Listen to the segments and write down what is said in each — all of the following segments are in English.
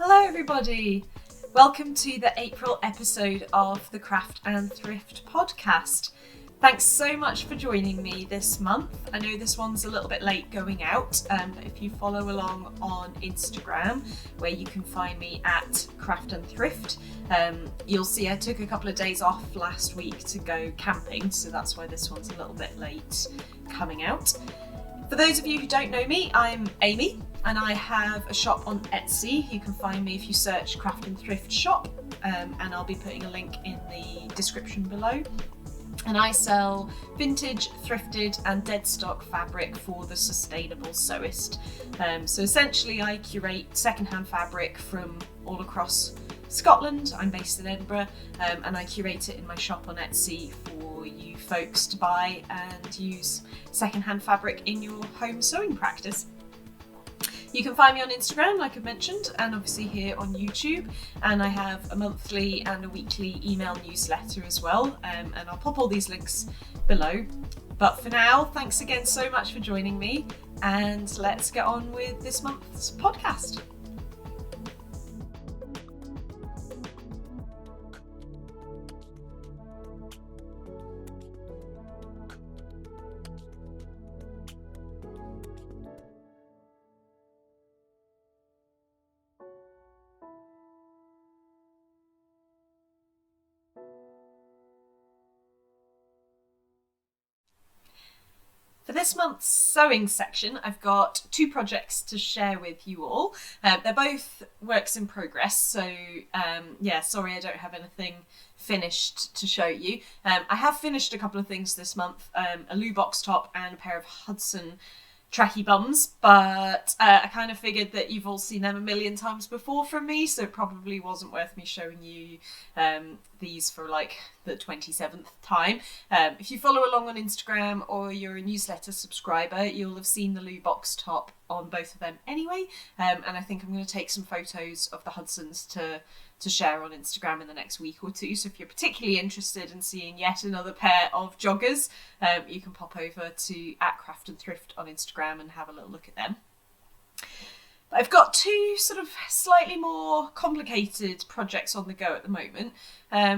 Hello everybody! Welcome to the April episode of the Craft and Thrift podcast. Thanks so much for joining me this month. I know this one's a little bit late going out, but if you follow along on Instagram, where you can find me at Craft and Thrift, you'll see I took a couple of days off last week to go camping, so that's why this one's a little bit late coming out. For those of you who don't know me, I'm Amy, and I have a shop on Etsy. You can find me if you search Craft and Thrift shop, and I'll be putting a link in the description below. And I sell vintage, thrifted and dead stock fabric for the sustainable sewist. So essentially I curate secondhand fabric from all across Scotland. I'm based in Edinburgh, and I curate it in my shop on Etsy for you folks to buy and use secondhand fabric in your home sewing practice. You can find me on Instagram, like I mentioned, and obviously here on YouTube. And I have a monthly and a weekly email newsletter as well. And I'll pop all these links below. But for now, thanks again so much for joining me. And let's get on with this month's podcast. For this month's sewing section, I've got two projects to share with you all. They're both works in progress, so sorry I don't have anything finished to show you. I have finished a couple of things this month, a loo box top and a pair of Hudson tracky bums, but I kind of figured that you've all seen them a million times before from me, so it probably wasn't worth me showing you these for like the 27th time. If you follow along on Instagram or you're a newsletter subscriber, you'll have seen the loo box top on both of them anyway, and I think I'm going to take some photos of the Hudsons to share on Instagram in the next week or two. So if you're particularly interested in seeing yet another pair of joggers, you can pop over to @Craft and Thrift on Instagram and have a little look at them. But I've got two sort of slightly more complicated projects on the go at the moment,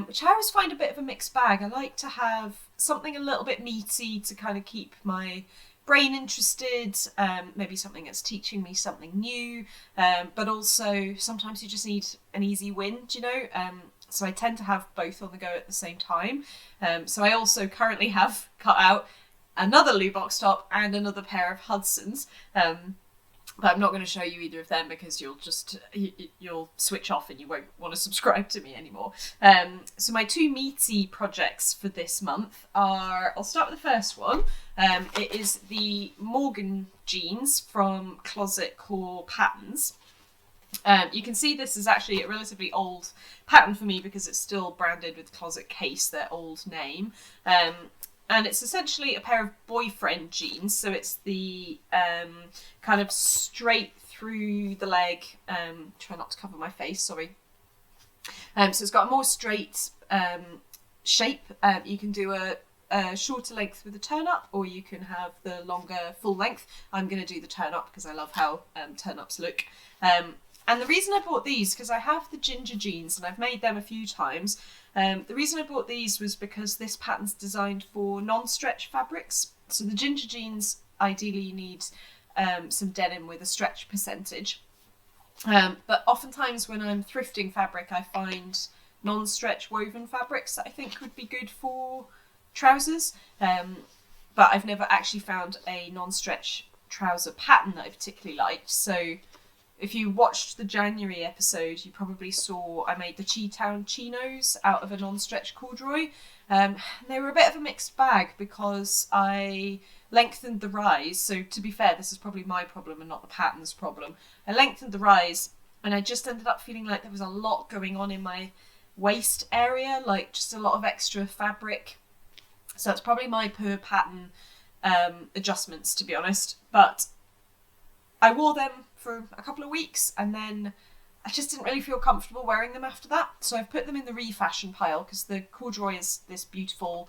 which I always find a bit of a mixed bag. I like to have something a little bit meaty to kind of keep my brain interested, maybe something that's teaching me something new, but also sometimes you just need an easy win, do you know? So I tend to have both on the go at the same time. So I also currently have cut out another loo box top and another pair of Hudsons. But I'm not going to show you either of them because you'll switch off and you won't want to subscribe to me anymore. So my two meaty projects for this month are, I'll start with the first one. It is the Morgan jeans from Closet Core Patterns. You can see this is actually a relatively old pattern for me because it's still branded with Closet Case, their old name. And it's essentially a pair of boyfriend jeans. So it's the kind of straight through the leg. Try not to cover my face, sorry. So it's got a more straight shape. You can do a shorter length with a turn up, or you can have the longer full length. I'm going to do the turn up because I love how turn ups look. And the reason I bought these, because I have the ginger jeans and I've made them a few times. The reason I bought these was because this pattern's designed for non-stretch fabrics. So the ginger jeans, ideally you need some denim with a stretch percentage. But oftentimes when I'm thrifting fabric, I find non-stretch woven fabrics that I think would be good for trousers. But I've never actually found a non-stretch trouser pattern that I particularly liked. So if you watched the January episode, you probably saw I made the Cheetown chinos out of a non-stretch corduroy. They were a bit of a mixed bag because I lengthened the rise. So to be fair, this is probably my problem and not the pattern's problem. I lengthened the rise and I just ended up feeling like there was a lot going on in my waist area, like just a lot of extra fabric. So that's probably my per pattern adjustments, to be honest. But I wore them for a couple of weeks and then I just didn't really feel comfortable wearing them after that. So I've put them in the refashion pile because the corduroy is this beautiful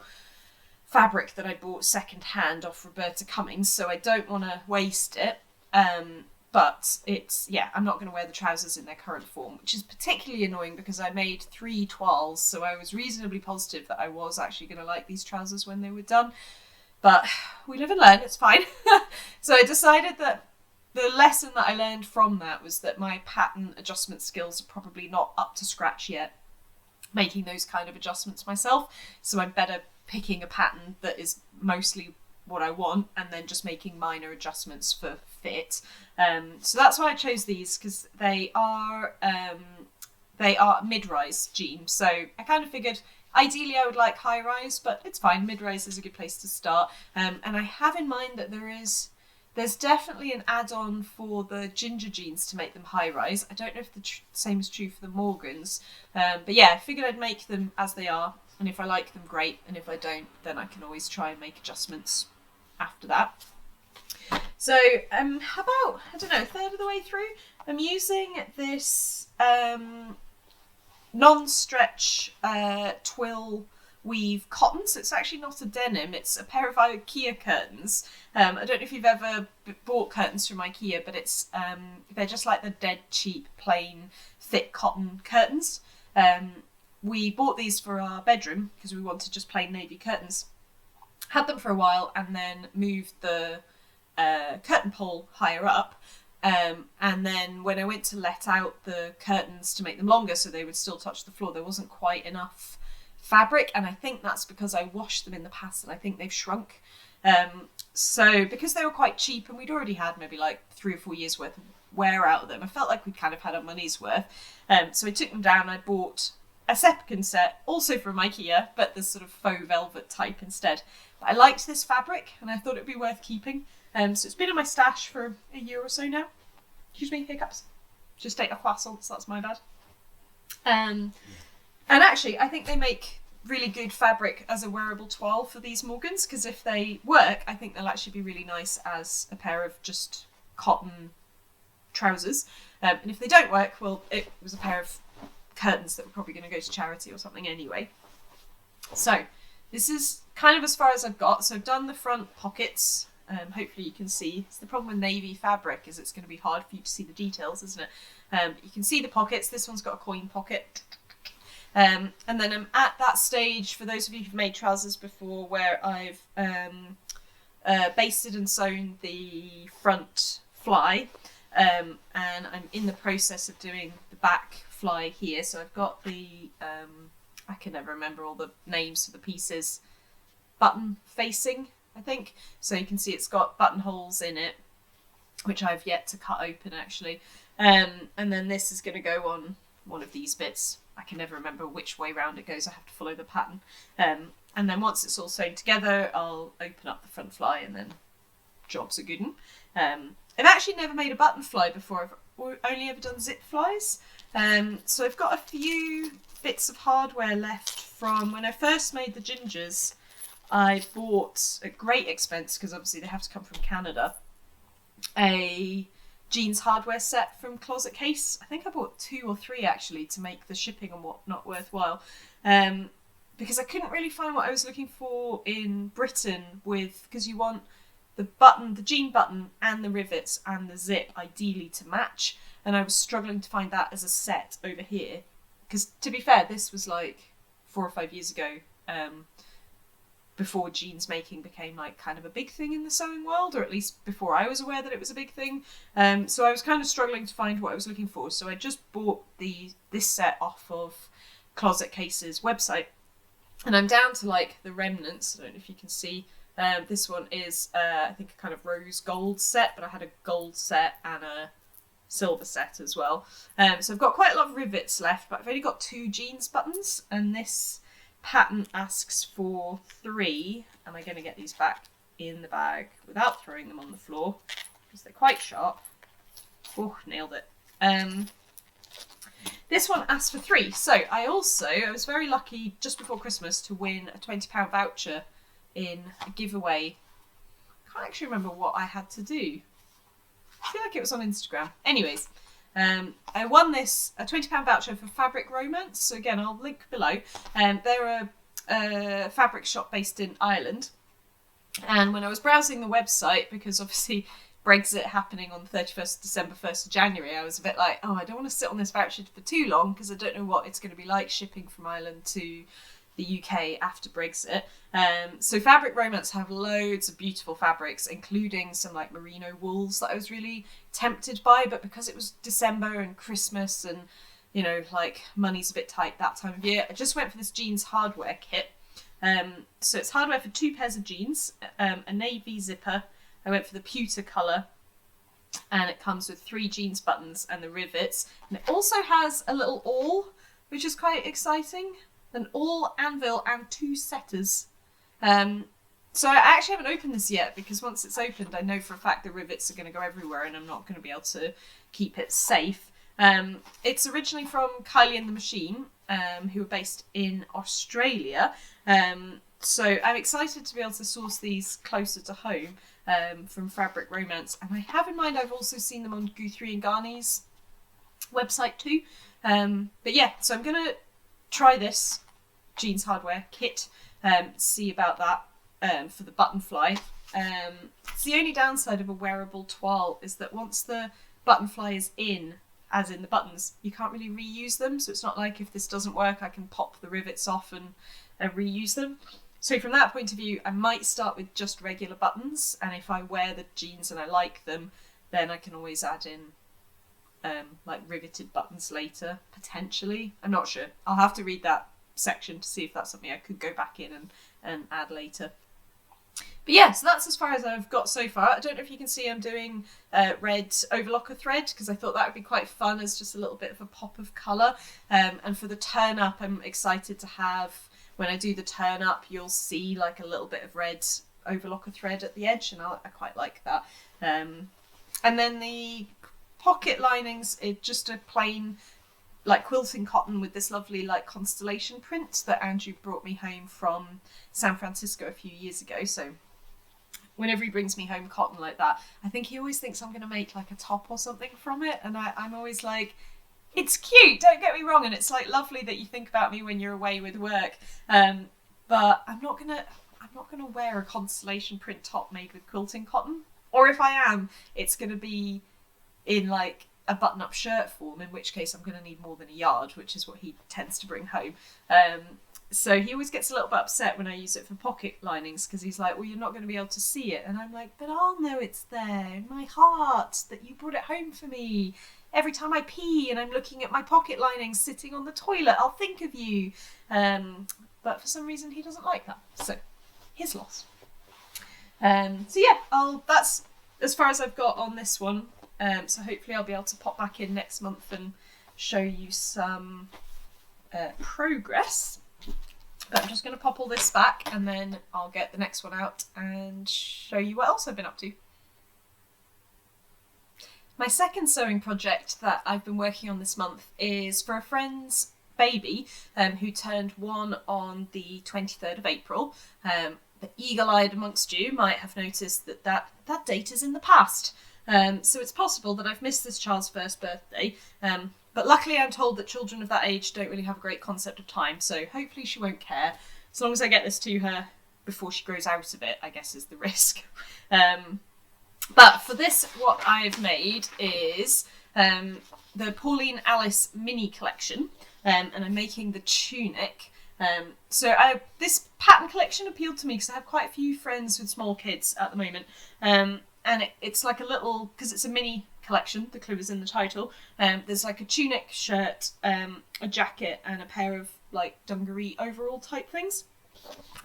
fabric that I bought second hand off Roberta Cummings, so I don't want to waste it. But but it's, yeah, I'm not going to wear the trousers in their current form, which is particularly annoying because I made 3 toiles, so I was reasonably positive that I was actually going to like these trousers when they were done. But we live and learn, it's fine. So I decided that the lesson that I learned from that was that my pattern adjustment skills are probably not up to scratch yet, making those kind of adjustments myself. So I'm better picking a pattern that is mostly what I want and then just making minor adjustments for fit. So that's why I chose these, because they are mid-rise jeans. So I kind of figured ideally I would like high-rise, but it's fine. Mid-rise is a good place to start. And I have in mind that there's definitely an add-on for the ginger jeans to make them high-rise. I don't know if the same is true for the Morgans. But yeah, I figured I'd make them as they are. And if I like them, great. And if I don't, then I can always try and make adjustments after that. So about, I don't know, a third of the way through, I'm using this non-stretch twill weave cotton. So it's actually not a denim, it's a pair of IKEA curtains. I don't know if you've ever bought curtains from IKEA, but it's they're just like the dead cheap plain thick cotton curtains. We bought these for our bedroom because we wanted just plain navy curtains. Had them for a while and then moved the curtain pole higher up. And then when I went to let out the curtains to make them longer so they would still touch the floor, there wasn't quite enough fabric. And I think that's because I washed them in the past and I think they've shrunk. So because they were quite cheap and we'd already had maybe like 3 or 4 years worth of wear out of them, I felt like we'd kind of had our money's worth. So I took them down. I bought a Sepkin set, also from IKEA, but the sort of faux velvet type instead. But I liked this fabric and I thought it'd be worth keeping. So it's been in my stash for a year or so now. Excuse me, hiccups. Just ate a croissant, that's my bad. And actually, I think they make really good fabric as a wearable toile for these Morgans, because if they work, I think they'll actually be really nice as a pair of just cotton trousers. And if they don't work, well, it was a pair of curtains that were probably going to go to charity or something anyway. So this is kind of as far as I've got. So I've done the front pockets. Hopefully you can see. It's the problem with navy fabric is it's going to be hard for you to see the details, isn't it? You can see the pockets. This one's got a coin pocket. And then I'm at that stage, for those of you who've made trousers before, where I've basted and sewn the front fly. And I'm in the process of doing the back fly here. So I've got the, I can never remember all the names for the pieces, button facing, I think. So you can see it's got buttonholes in it, which I've yet to cut open actually. And then this is going to go on one of these bits. I can never remember which way round it goes. I have to follow the pattern. And then once it's all sewn together, I'll open up the front fly and then job's a good one. I've actually never made a button fly before. I've only ever done zip flies. So I've got a few bits of hardware left from when I first made the gingers. I bought, at great expense, because obviously they have to come from Canada, a jeans hardware set from Closet Case. I think I bought 2 or 3 actually to make the shipping and whatnot worthwhile. Because I couldn't really find what I was looking for in Britain because you want the button, the jean button and the rivets and the zip ideally to match. And I was struggling to find that as a set over here. Because to be fair, this was like 4 or 5 years ago, before jeans making became like kind of a big thing in the sewing world, or at least before I was aware that it was a big thing. So I was kind of struggling to find what I was looking for. So I just bought this set off of Closet Case's website. And I'm down to like the remnants. I don't know if you can see. This one is, I think, a kind of rose gold set, but I had a gold set and a silver set as well. So I've got quite a lot of rivets left, but I've only got 2 jeans buttons, and this pattern asks for 3. Am I going to get these back in the bag without throwing them on the floor? Because they're quite sharp. Oh, nailed it. This one asks for 3. So I was very lucky just before Christmas to win a £20 voucher in a giveaway. I can't actually remember what I had to do. I feel like it was on Instagram. Anyways, I won a £20 voucher for Fabric Romance. So again, I'll link below. They're a fabric shop based in Ireland. And when I was browsing the website, because obviously Brexit happening on the 31st of December, 1st of January, I was a bit like, oh, I don't want to sit on this voucher for too long because I don't know what it's going to be like shipping from Ireland to the UK after Brexit. So Fabric Romance have loads of beautiful fabrics, including some like merino wools that I was really tempted by, but because it was December and Christmas and, you know, like money's a bit tight that time of year, I just went for this jeans hardware kit. So it's hardware for 2 pairs of jeans, a navy zipper. I went for the pewter colour, and it comes with 3 jeans buttons and the rivets. And it also has a little awl, which is quite exciting. An awl, anvil, and 2 setters. So I actually haven't opened this yet because once it's opened, I know for a fact the rivets are going to go everywhere and I'm not going to be able to keep it safe. It's originally from Kylie and the Machine, who are based in Australia. So I'm excited to be able to source these closer to home from Fabric Romance. And I have in mind I've also seen them on Guthrie and Ghani's website too. But yeah, so I'm going to try this jeans hardware kit, see about that for the button fly. It's the only downside of a wearable toile is that once the button fly is in, as in the buttons, you can't really reuse them. So it's not like if this doesn't work, I can pop the rivets off and reuse them. So from that point of view, I might start with just regular buttons. And if I wear the jeans and I like them, then I can always add in like riveted buttons later, potentially. I'm not sure. I'll have to read that section to see if that's something I could go back in and add later. But yeah, so that's as far as I've got so far. I don't know if you can see I'm doing red overlocker thread because I thought that would be quite fun as just a little bit of a pop of colour. And for the turn up, I'm excited to have, when I do the turn up, you'll see like a little bit of red overlocker thread at the edge, and I quite like that. And then the pocket linings is just a plain like quilting cotton with this lovely like constellation print that Andrew brought me home from San Francisco a few years ago. So whenever he brings me home cotton like that, I think he always thinks I'm going to make like a top or something from it, and I'm always like, it's cute, don't get me wrong, and it's like lovely that you think about me when you're away with work, but I'm not gonna wear a constellation print top made with quilting cotton, or if I am, it's gonna be in like a button-up shirt form, in which case I'm going to need more than a yard, which is what he tends to bring home. So he always gets a little bit upset when I use it for pocket linings because he's like, well, you're not going to be able to see it. And I'm like, but I'll know it's there in my heart that you brought it home for me. Every time I pee and I'm looking at my pocket linings sitting on the toilet, I'll think of you. But for some reason he doesn't like that. So his loss. So yeah, that's as far as I've got on this one. So hopefully I'll be able to pop back in next month and show you some progress. But I'm just going to pop all this back and then I'll get the next one out and show you what else I've been up to. My second sewing project that I've been working on this month is for a friend's baby who turned 1 on the 23rd of April. The eagle-eyed amongst you might have noticed that date is in the past. So it's possible that I've missed this child's first birthday, but luckily I'm told that children of that age don't really have a great concept of time, so hopefully she won't care. As long as I get this to her before she grows out of it, I guess is the risk. But for this, what I've made is the Pauline Alice mini collection, and I'm making the tunic. So this pattern collection appealed to me because I have quite a few friends with small kids at the moment. And it's like a little, because it's a mini collection, the clue is in the title, there's like a tunic, shirt, a jacket and a pair of like dungaree overall type things.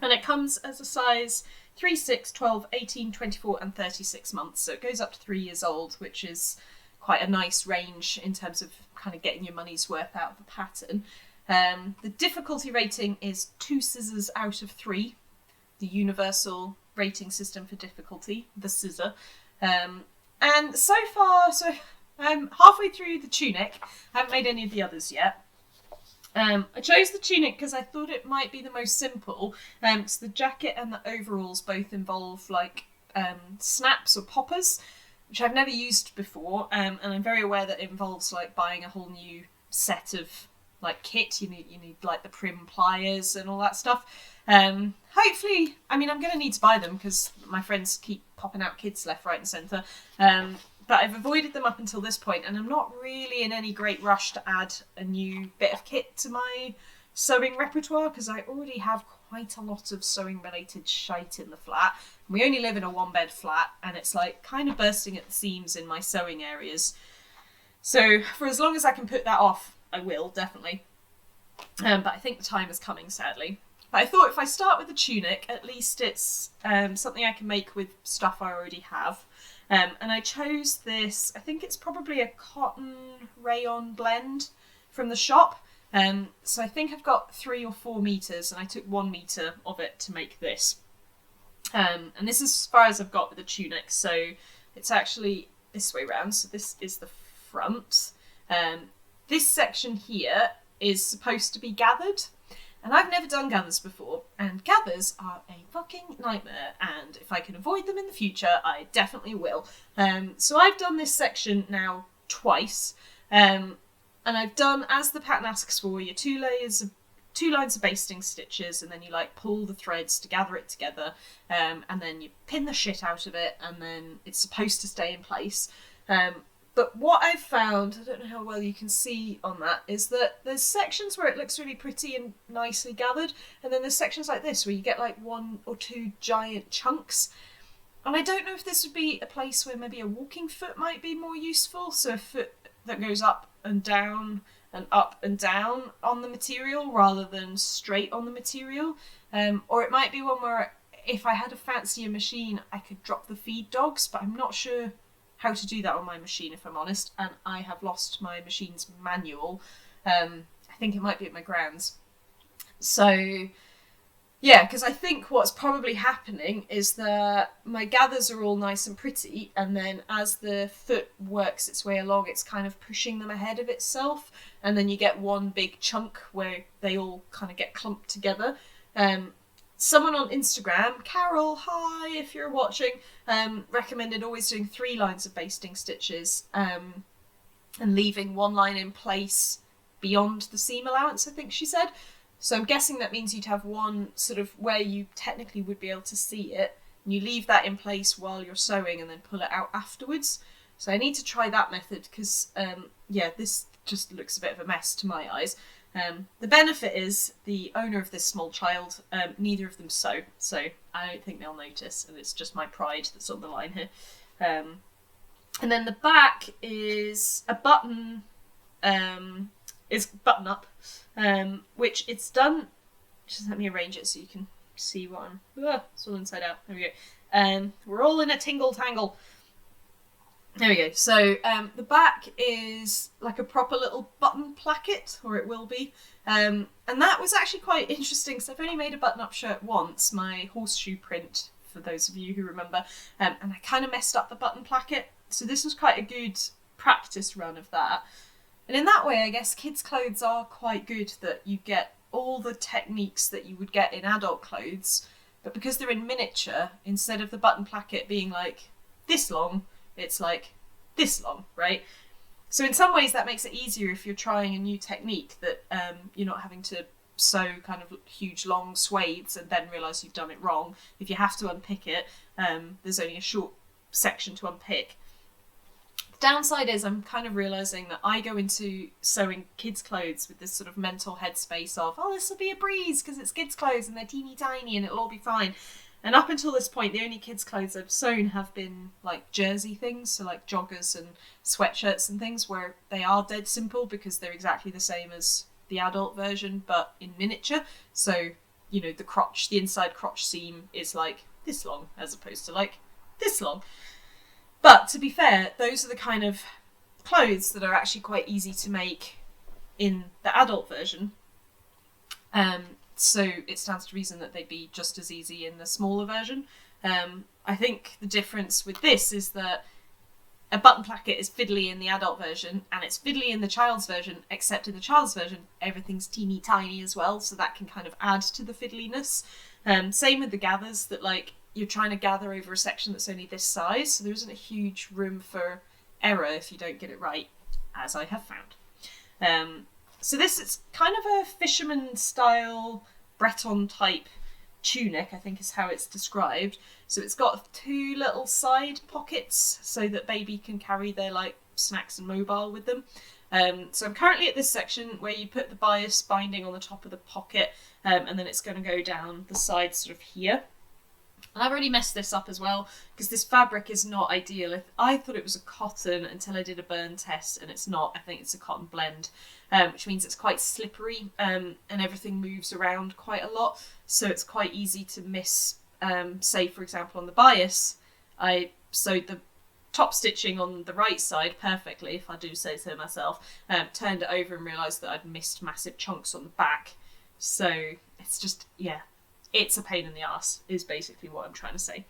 And it comes as a size 3, 6, 12, 18, 24 and 36 months. So it goes up to 3 years old, which is quite a nice range in terms of kind of getting your money's worth out of the pattern. The difficulty rating is 2 scissors out of 3, the universal rating system for difficulty, the scissor. And so far, so I'm halfway through the tunic. I haven't made any of the others yet. I chose the tunic because I thought it might be the most simple. So the jacket and the overalls both involve like snaps or poppers, which I've never used before. And I'm very aware that it involves like buying a whole new set of like kit. You need like the prim pliers and all that stuff. Hopefully, I mean, I'm going to need to buy them because my friends keep popping out kits left, right and centre. But I've avoided them up until this point, and I'm not really in any great rush to add a new bit of kit to my sewing repertoire because I already have quite a lot of sewing related shite in the flat. We only live in a 1-bed flat, and it's like kind of bursting at the seams in my sewing areas. So for as long as I can put that off, I will, definitely. But I think the time is coming, sadly. But I thought if I start with the tunic, at least it's something I can make with stuff I already have. And I chose this, I think it's probably a cotton rayon blend from the shop. So I think I've got 3 or 4 meters, and I took 1 meter of it to make this. And this is as far as I've got with the tunic, so it's actually this way round. So this is the front. This section here is supposed to be gathered, and I've never done gathers before, and gathers are a fucking nightmare, and if I can avoid them in the future, I definitely will. So I've done this section now twice, and I've done, as the pattern asks for, your 2 lines of basting stitches, and then you like pull the threads to gather it together, and then you pin the shit out of it, and then it's supposed to stay in place. But what I've found, I don't know how well you can see on that, is that there's sections where it looks really pretty and nicely gathered, and then there's sections like this where you get like 1 or 2 giant chunks. And I don't know if this would be a place where maybe a walking foot might be more useful, so a foot that goes up and down on the material rather than straight on the material. Or it might be one where if I had a fancier machine, I could drop the feed dogs, but I'm not sure how to do that on my machine, if I'm honest, and I have lost my machine's manual. I think it might be at my grand's. So yeah, because I think what's probably happening is that my gathers are all nice and pretty, and then as the foot works its way along, it's kind of pushing them ahead of itself, and then you get one big chunk where they all kind of get clumped together. Someone on Instagram, Carol, hi if you're watching, recommended always doing 3 lines of basting stitches and leaving 1 line in place beyond the seam allowance, I think she said. So I'm guessing that means you'd have one sort of where you technically would be able to see it, and you leave that in place while you're sewing and then pull it out afterwards. So I need to try that method because, yeah, this just looks a bit of a mess to my eyes. The benefit is the owner of this small child, neither of them sew, so I don't think they'll notice, and it's just my pride that's on the line here. And then the back is a button, is button up, which it's done. Just let me arrange it so you can see what I'm. It's all inside out. There we go. We're all in a tingle tangle. There we go. So the back is like a proper little button placket, or it will be. And that was actually quite interesting because I've only made a button-up shirt once, my horseshoe print, for those of you who remember, and I kind of messed up the button placket. So this was quite a good practice run of that. And in that way, I guess kids' clothes are quite good, that you get all the techniques that you would get in adult clothes, but because they're in miniature, instead of the button placket being like this long, it's like this long, right? So in some ways that makes it easier if you're trying a new technique, that you're not having to sew kind of huge long swathes and then realise you've done it wrong. If you have to unpick it, there's only a short section to unpick. The downside is I'm kind of realising that I go into sewing kids' clothes with this sort of mental headspace of, oh, this will be a breeze because it's kids' clothes and they're teeny tiny and it'll all be fine. And up until this point, the only kids' clothes I've sewn have been like jersey things, so like joggers and sweatshirts and things, where they are dead simple because they're exactly the same as the adult version, but in miniature. So, you know, the crotch, the inside crotch seam is like this long as opposed to like this long. But to be fair, those are the kind of clothes that are actually quite easy to make in the adult version. So it stands to reason that they'd be just as easy in the smaller version. I think the difference with this is that a button placket is fiddly in the adult version and it's fiddly in the child's version, except in the child's version everything's teeny tiny as well, so that can kind of add to the fiddliness. Same with the gathers, that like you're trying to gather over a section that's only this size, so there isn't a huge room for error if you don't get it right, as I have found. So this is kind of a fisherman style Breton type tunic, I think is how it's described. So it's got 2 little side pockets so that baby can carry their like snacks and mobile with them. So I'm currently at this section where you put the bias binding on the top of the pocket, and then it's going to go down the side sort of here. And I've already messed this up as well because this fabric is not ideal. I thought it was a cotton until I did a burn test, and it's not. I think it's a cotton blend, which means it's quite slippery, and everything moves around quite a lot. So it's quite easy to miss, say for example on the bias, I sewed the top stitching on the right side perfectly, if I do say so myself, turned it over and realised that I'd missed massive chunks on the back. So it's just, yeah, it's a pain in the arse, is basically what I'm trying to say.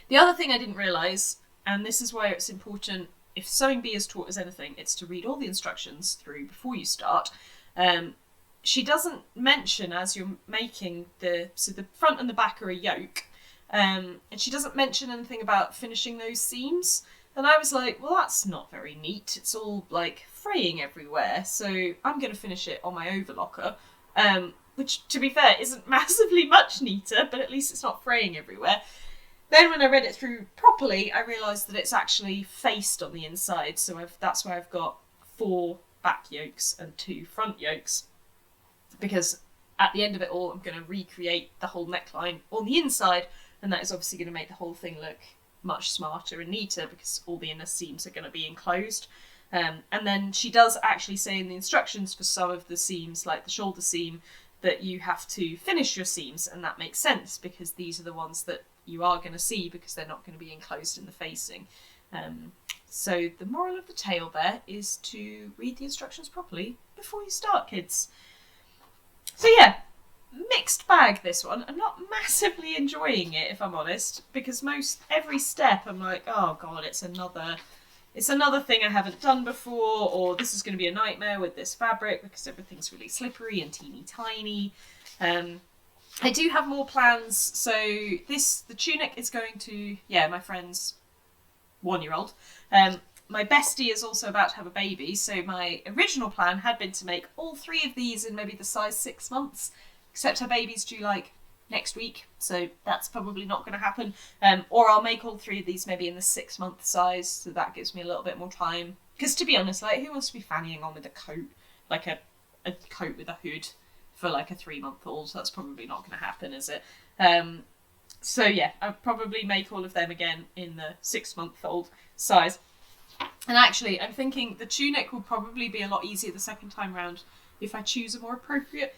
The other thing I didn't realise, and this is why it's important, if Sewing Bee has taught us anything, it's to read all the instructions through before you start. She doesn't mention as you're making so the front and the back are a yoke, and she doesn't mention anything about finishing those seams. And I was like, well, that's not very neat. It's all like fraying everywhere. So I'm going to finish it on my overlocker, which to be fair isn't massively much neater, but at least it's not fraying everywhere. Then when I read it through properly, I realised that it's actually faced on the inside. So that's why I've got 4 back yokes and 2 front yokes, because at the end of it all, I'm going to recreate the whole neckline on the inside, and that is obviously going to make the whole thing look much smarter and neater because all the inner seams are going to be enclosed. And then she does actually say in the instructions for some of the seams, like the shoulder seam, that you have to finish your seams, and that makes sense because these are the ones that you are going to see because they're not going to be enclosed in the facing. So the moral of the tale there is to read the instructions properly before you start, kids. So yeah, mixed bag this one. I'm not massively enjoying it, if I'm honest, because every step I'm like, oh god, it's another thing I haven't done before, or this is going to be a nightmare with this fabric because everything's really slippery and teeny tiny. I do have more plans. So the tunic is going to, my friend's 1-year-old. My bestie is also about to have a baby, so my original plan had been to make all 3 of these in maybe the size 6 months, except her baby's due like next week, so that's probably not going to happen. Or I'll make all 3 of these maybe in the 6-month size, so that gives me a little bit more time. Because to be honest, like, who wants to be fannying on with a coat, like a coat with a hood for like a 3-month-old? So that's probably not going to happen, is it? So yeah, I'll probably make all of them again in the 6-month-old size. And actually, I'm thinking the tunic will probably be a lot easier the second time round if I choose a more appropriate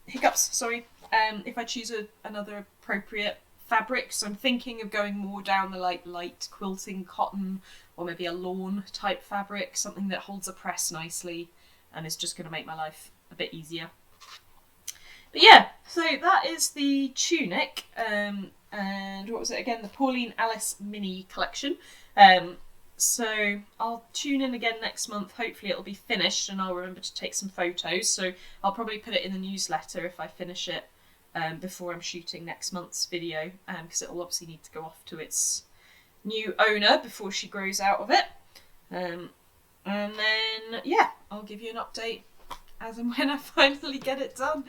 if I choose another appropriate fabric. So I'm thinking of going more down the like light quilting cotton, or maybe a lawn type fabric, something that holds a press nicely and is just going to make my life a bit easier. But yeah, so that is the tunic, and what was it again? The Pauline Alice mini collection. So I'll tune in again next month. Hopefully it'll be finished and I'll remember to take some photos. So I'll probably put it in the newsletter if I finish it before I'm shooting next month's video, because it'll obviously need to go off to its new owner before she grows out of it. And then, yeah, I'll give you an update as and when I finally get it done.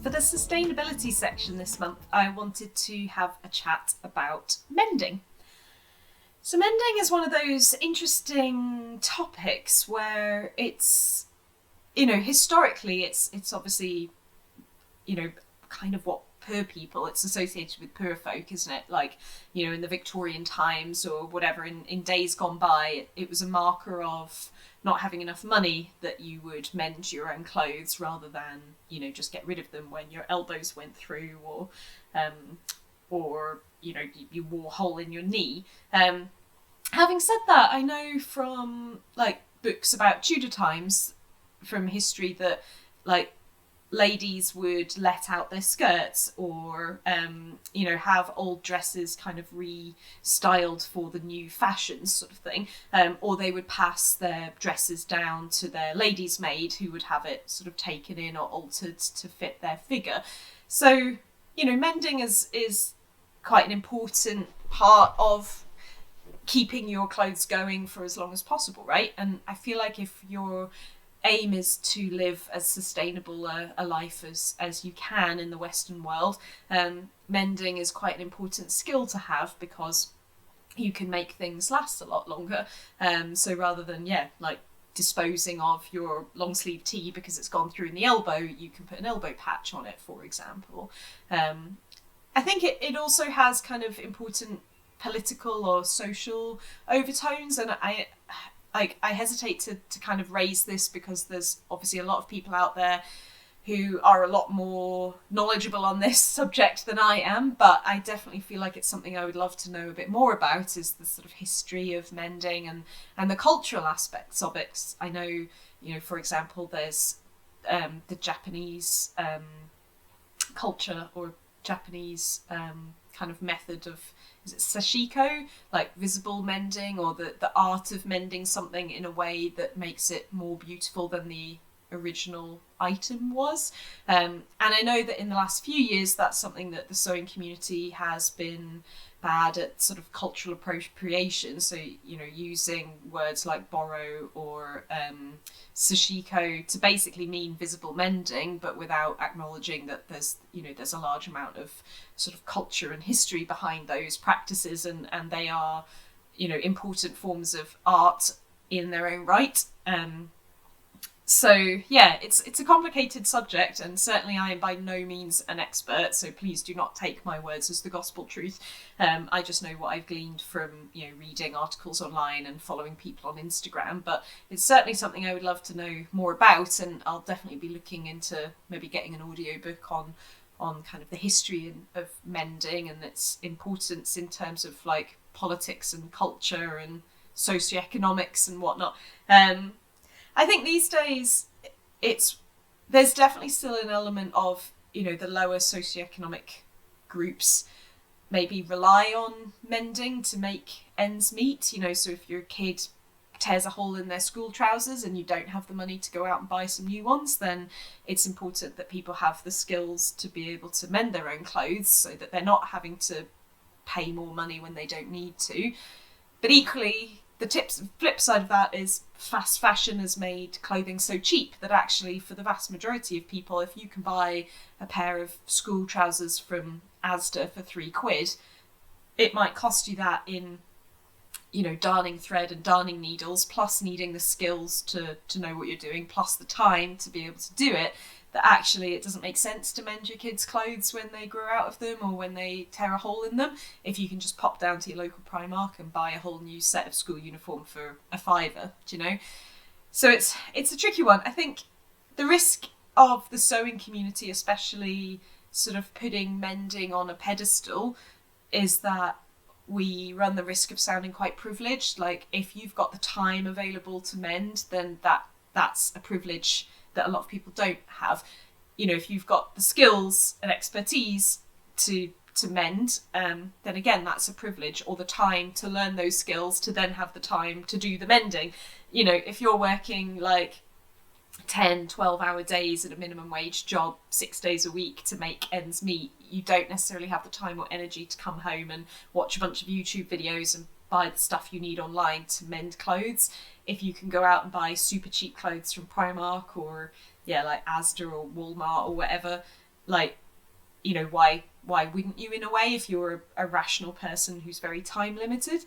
For the sustainability section this month, I wanted to have a chat about mending. So mending is one of those interesting topics where it's, historically it's obviously, kind of what poor people, it's associated with poor folk, isn't it? Like, in the Victorian times or whatever, in days gone by, it was a marker of not having enough money that you would mend your own clothes rather than, just get rid of them when your elbows went through, or or you wore a hole in your knee. Having said that, I know from like books about Tudor times from history that like ladies would let out their skirts, or have old dresses kind of restyled for the new fashions, sort of thing, or they would pass their dresses down to their lady's maid, who would have it sort of taken in or altered to fit their figure. So mending is quite an important part of keeping your clothes going for as long as possible, right? And I feel like if your aim is to live as sustainable a life as you can in the Western world, mending is quite an important skill to have, because you can make things last a lot longer. So rather than disposing of your long sleeve tee because it's gone through in the elbow, you can put an elbow patch on it, for example. I think it also has kind of important political or social overtones, and I hesitate to kind of raise this because there's obviously a lot of people out there who are a lot more knowledgeable on this subject than I am, but I definitely feel like it's something I would love to know a bit more about, is the sort of history of mending and the cultural aspects of it. I know, for example, there's the Japanese culture, or Japanese kind of method of, is it sashiko, like visible mending, or the art of mending something in a way that makes it more beautiful than the original item was. And I know that in the last few years that's something that the sewing community has been bad at, sort of cultural appropriation, so using words like borrow or sashiko to basically mean visible mending, but without acknowledging that there's a large amount of sort of culture and history behind those practices, and they are important forms of art in their own right. So yeah, it's a complicated subject, and certainly I am by no means an expert, so please do not take my words as the gospel truth. I just know what I've gleaned from reading articles online and following people on Instagram, but it's certainly something I would love to know more about, and I'll definitely be looking into maybe getting an audiobook on kind of the history of mending and its importance in terms of like politics and culture and socioeconomics and whatnot. I think these days there's definitely still an element of the lower socioeconomic groups maybe rely on mending to make ends meet. So if your kid tears a hole in their school trousers and you don't have the money to go out and buy some new ones, then it's important that people have the skills to be able to mend their own clothes, so that they're not having to pay more money when they don't need to. But equally, the flip side of that is fast fashion has made clothing so cheap that actually, for the vast majority of people, if you can buy a pair of school trousers from Asda for £3, it might cost you that in darning thread and darning needles, plus needing the skills to know what you're doing, plus the time to be able to do it, that actually it doesn't make sense to mend your kids' clothes when they grow out of them or when they tear a hole in them, if you can just pop down to your local Primark and buy a whole new set of school uniform for a £5, So it's a tricky one. I think the risk of the sewing community, especially sort of putting mending on a pedestal, is that we run the risk of sounding quite privileged. Like, if you've got the time available to mend, then that's a privilege that a lot of people don't have. If you've got the skills and expertise to mend, then again, that's a privilege, or the time to learn those skills to then have the time to do the mending. If you're working like 10, 12-hour days at a minimum wage job 6 days a week to make ends meet, you don't necessarily have the time or energy to come home and watch a bunch of YouTube videos and buy the stuff you need online to mend clothes. If you can go out and buy super cheap clothes from Primark or like Asda or Walmart or whatever, why wouldn't you, in a way, if you're a rational person who's very time limited?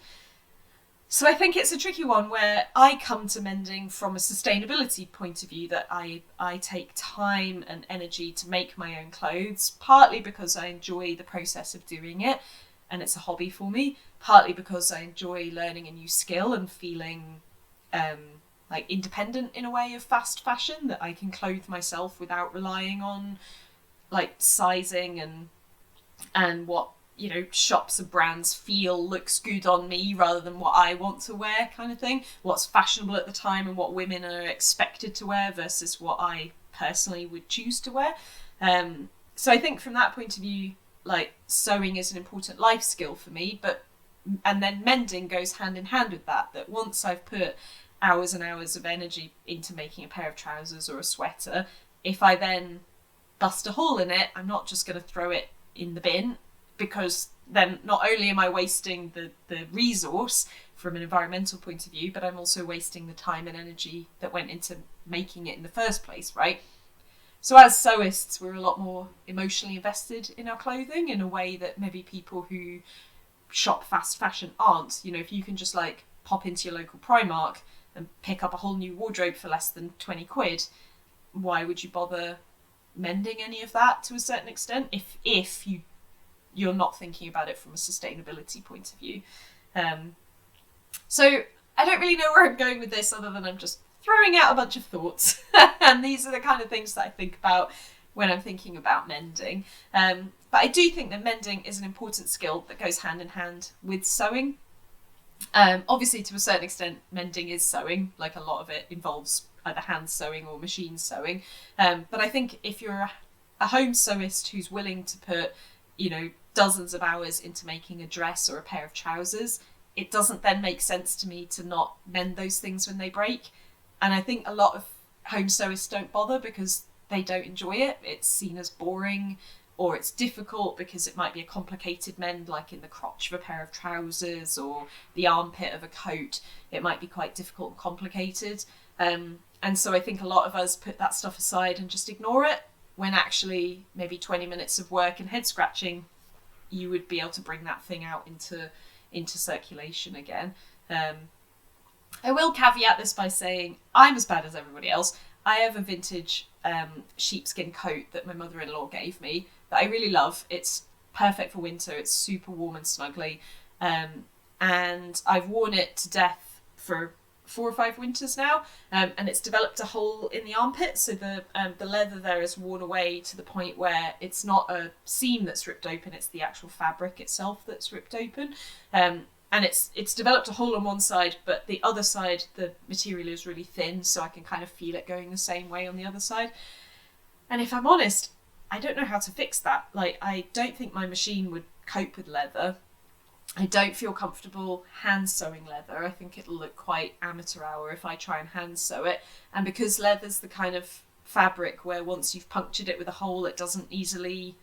So I think it's a tricky one, where I come to mending from a sustainability point of view, that I take time and energy to make my own clothes, partly because I enjoy the process of doing it and it's a hobby for me, partly because I enjoy learning a new skill and feeling like independent in a way of fast fashion, that I can clothe myself without relying on like sizing and what shops and brands feel looks good on me rather than what I want to wear, kind of thing. What's fashionable at the time and what women are expected to wear versus what I personally would choose to wear. So I think from that point of view, like, sewing is an important life skill for me, and then mending goes hand in hand with that. That once I've put hours and hours of energy into making a pair of trousers or a sweater, if I then bust a hole in it, I'm not just going to throw it in the bin, because then not only am I wasting the resource from an environmental point of view, but I'm also wasting the time and energy that went into making it in the first place, right? So as sewists, we're a lot more emotionally invested in our clothing in a way that maybe people who shop fast fashion aren't. If you can just like pop into your local Primark and pick up a whole new wardrobe for less than 20 quid, why would you bother mending any of that to a certain extent if you're not thinking about it from a sustainability point of view? So I don't really know where I'm going with this other than I'm just throwing out a bunch of thoughts. And these are the kind of things that I think about when I'm thinking about mending. But I do think that mending is an important skill that goes hand in hand with sewing. Obviously, to a certain extent, mending is sewing. Like, a lot of it involves either hand sewing or machine sewing. But I think if you're a home sewist who's willing to put, dozens of hours into making a dress or a pair of trousers, it doesn't then make sense to me to not mend those things when they break. And I think a lot of home sewists don't bother because they don't enjoy it. It's seen as boring, or it's difficult because it might be a complicated mend, like in the crotch of a pair of trousers or the armpit of a coat. It might be quite difficult and complicated. And so I think a lot of us put that stuff aside and just ignore it, when actually maybe 20 minutes of work and head scratching, you would be able to bring that thing out into circulation again. I will caveat this by saying I'm as bad as everybody else. I have a vintage sheepskin coat that my mother-in-law gave me that I really love. It's perfect for winter. It's super warm and snuggly. And I've worn it to death for 4 or 5 winters now. And it's developed a hole in the armpit. So the leather there is worn away to the point where it's not a seam that's ripped open. It's the actual fabric itself that's ripped open. And it's developed a hole on one side, but the other side, the material is really thin, so I can kind of feel it going the same way on the other side. And if I'm honest, I don't know how to fix that. Like, I don't think my machine would cope with leather. I don't feel comfortable hand sewing leather. I think it'll look quite amateur hour if I try and hand sew it. And because leather's the kind of fabric where once you've punctured it with a hole, it doesn't easily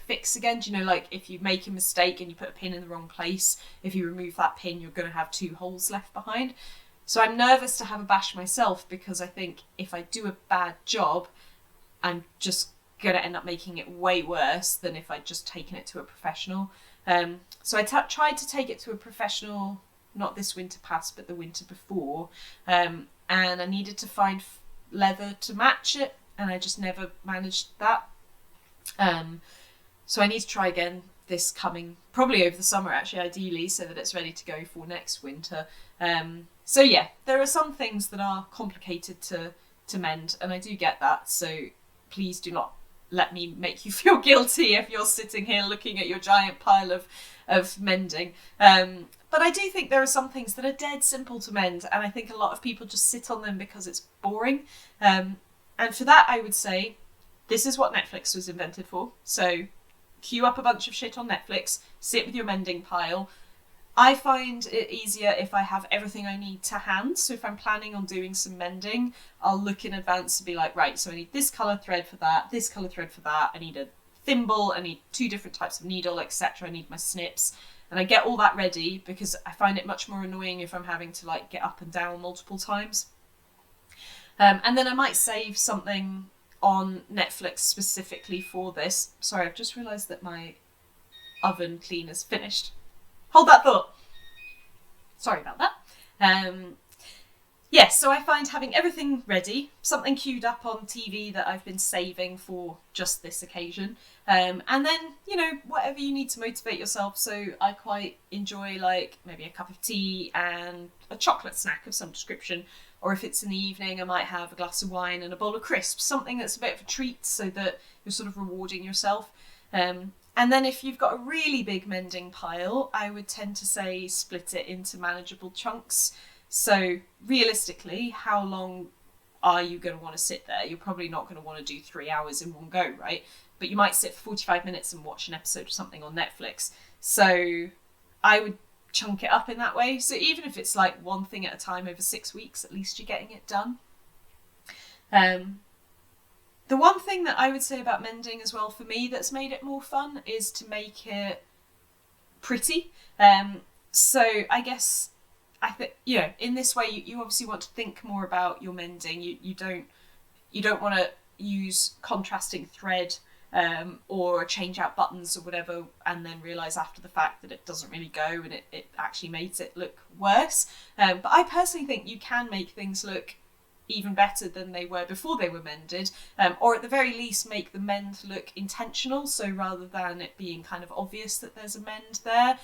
fix again. Do you know, like, if you make a mistake and you put a pin in the wrong place, if you remove that pin, you're going to have 2 holes left behind. So I'm nervous to have a bash myself, because I think if I do a bad job, I'm just going to end up making it way worse than if I'd just taken it to a professional. So I tried to take it to a professional, not this winter past, but the winter before. And I needed to find leather to match it, and I just never managed that. So I need to try again this coming, probably over the summer actually, ideally, so that it's ready to go for next winter. So yeah, there are some things that are complicated to mend, and I do get that, so please do not let me make you feel guilty if you're sitting here looking at your giant pile of mending. But I do think there are some things that are dead simple to mend, and I think a lot of people just sit on them because it's boring. And for that, I would say, this is what Netflix was invented for. So queue up a bunch of shit on Netflix, sit with your mending pile. I find it easier if I have everything I need to hand. So if I'm planning on doing some mending, I'll look in advance to be like, right, so I need this colour thread for that, this colour thread for that, I need a thimble, I need 2 different types of needle, etc. I need my snips. And I get all that ready, because I find it much more annoying if I'm having to like get up and down multiple times. And then I might save something on Netflix specifically for this. Sorry, I've just realised that my oven cleaner's finished. Hold that thought. Sorry about that. Yes, so I find having everything ready, something queued up on TV that I've been saving for just this occasion, and then, whatever you need to motivate yourself. So I quite enjoy, like, maybe a cup of tea and a chocolate snack of some description. Or if it's in the evening, I might have a glass of wine and a bowl of crisps, something that's a bit of a treat so that you're sort of rewarding yourself. And then if you've got a really big mending pile, I would tend to say split it into manageable chunks. So realistically, how long are you going to want to sit there? You're probably not going to want to do 3 hours in one go, right? But you might sit for 45 minutes and watch an episode of something on Netflix. So I would chunk it up in that way. So even if it's like one thing at a time over 6 weeks, at least you're getting it done. The one thing that I would say about mending as well for me that's made it more fun is to make it pretty. So I guess I think, you know, in this way you obviously want to think more about your mending. You don't want to use contrasting thread or change out buttons or whatever and then realise after the fact that it doesn't really go and it actually makes it look worse. But I personally think you can make things look even better than they were before they were mended, or at the very least make the mend look intentional. So rather than it being kind of obvious that there's a mend there,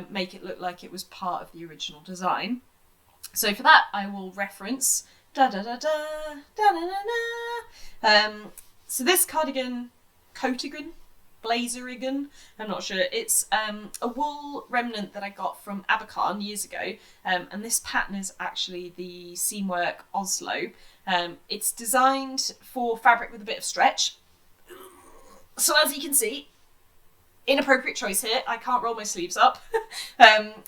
make it look like it was part of the original design. So for that I will reference so this cardigan, coatigan, blazerigan, I'm not sure. It's a wool remnant that I got from Abercarn years ago, and this pattern is actually the Seamwork Oslo. It's designed for fabric with a bit of stretch. So as you can see, inappropriate choice here. I can't roll my sleeves up.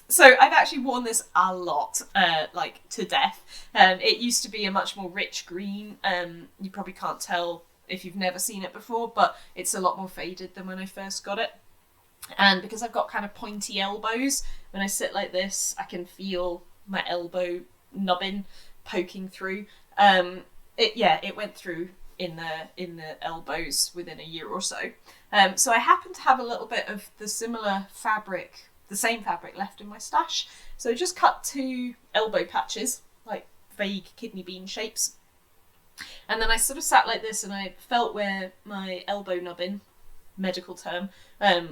So I've actually worn this a lot, like to death. It used to be a much more rich green. You probably can't tell if you've never seen it before, but it's a lot more faded than when I first got it. And because I've got kind of pointy elbows, when I sit like this, I can feel my elbow nubbin poking through. It went through in the elbows within a year or so. So I happen to have a little bit of the same fabric left in my stash. So I just cut 2 elbow patches, like vague kidney bean shapes. And then I sort of sat like this and I felt where my elbow nubbin, medical term,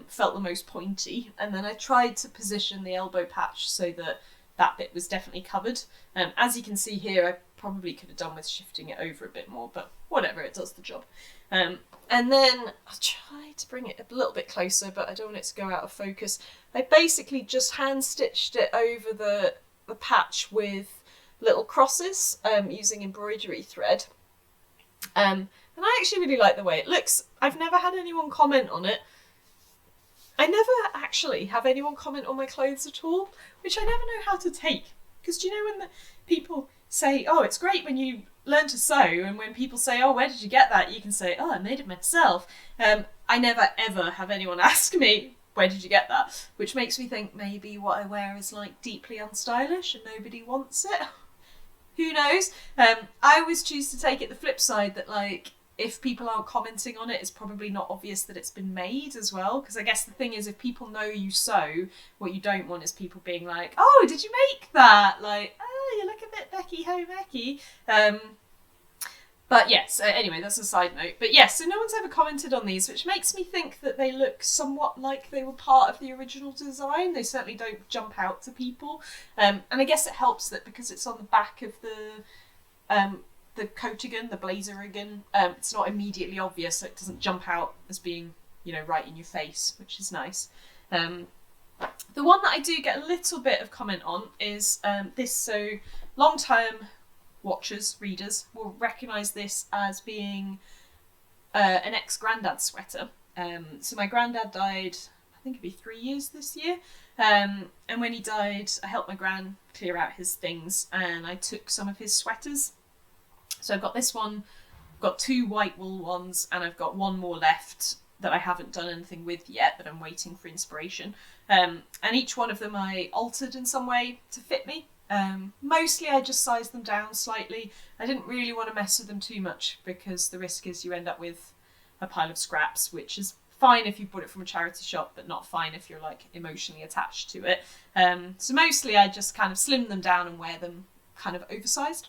felt the most pointy. And then I tried to position the elbow patch so that that bit was definitely covered. As you can see here, I probably could have done with shifting it over a bit more, but whatever, it does the job. And then I'll try to bring it a little bit closer, but I don't want it to go out of focus. I basically just hand stitched it over the patch with little crosses using embroidery thread. And I actually really like the way it looks. I've never had anyone comment on it. I never actually have anyone comment on my clothes at all, which I never know how to take. Because do you know when people say, oh, it's great when you learn to sew, and when people say, oh, where did you get that? You can say, oh, I made it myself. I never ever have anyone ask me, where did you get that? Which makes me think maybe what I wear is like deeply unstylish and nobody wants it. Who knows? I always choose to take it the flip side, that like if people aren't commenting on it, it's probably not obvious that it's been made as well. Because I guess the thing is, if people know you sew, what you don't want is people being like, oh, did you make that? Like, oh, you look a bit Becky Ho Becky. But yes, anyway, that's a side note. But yes, so no one's ever commented on these, which makes me think that they look somewhat like they were part of the original design. They certainly don't jump out to people. And I guess it helps that because it's on the back of the coatigan, the blazerigan, it's not immediately obvious, so it doesn't jump out as being, you know, right in your face, which is nice. The one that I do get a little bit of comment on is this. So long-term watchers, readers, will recognise this as being an ex-granddad sweater. So my granddad died, I think it'd be 3 years this year. And when he died, I helped my gran clear out his things and I took some of his sweaters. So I've got this one, I've got 2 white wool ones, and I've got one more left that I haven't done anything with yet, but I'm waiting for inspiration. And each one of them I altered in some way to fit me. Mostly I just sized them down slightly. I didn't really want to mess with them too much because the risk is you end up with a pile of scraps, which is fine if you bought it from a charity shop, but not fine if you're like emotionally attached to it. So mostly I just kind of slim them down and wear them kind of oversized.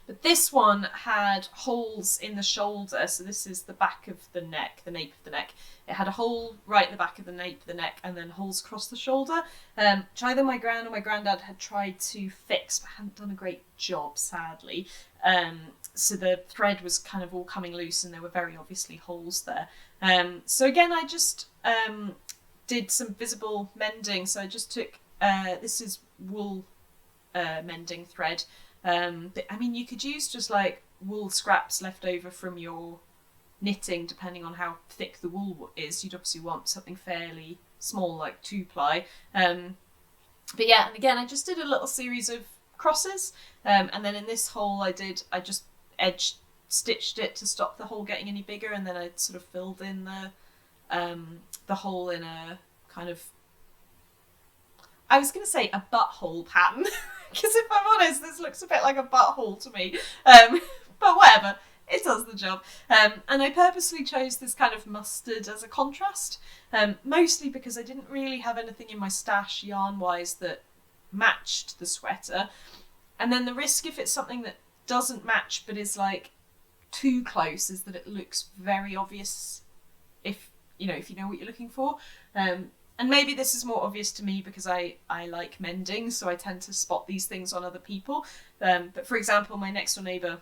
But this one had holes in the shoulder, so this is the back of the neck, the nape of the neck. It had a hole right in the back of the nape of the neck, and then holes across the shoulder, which either my gran or my granddad had tried to fix, but hadn't done a great job, sadly. So the thread was kind of all coming loose, and there were very obviously holes there. So again, I just did some visible mending. So I just took, this is wool mending thread. But, I mean, you could use just like wool scraps left over from your knitting, depending on how thick the wool is. You'd obviously want something fairly small, like 2-ply. But yeah, and again, I just did a little series of crosses, and then in this hole I just edge stitched it to stop the hole getting any bigger, and then I sort of filled in the hole in a kind of, I was going to say a butthole pattern, because if I'm honest, this looks a bit like a butthole to me, but whatever, it does the job. And I purposely chose this kind of mustard as a contrast, mostly because I didn't really have anything in my stash yarn-wise that matched the sweater. And then the risk, if it's something that doesn't match but is like too close, is that it looks very obvious if you know what you're looking for. And maybe this is more obvious to me because I like mending, so I tend to spot these things on other people. But for example, my next door neighbour,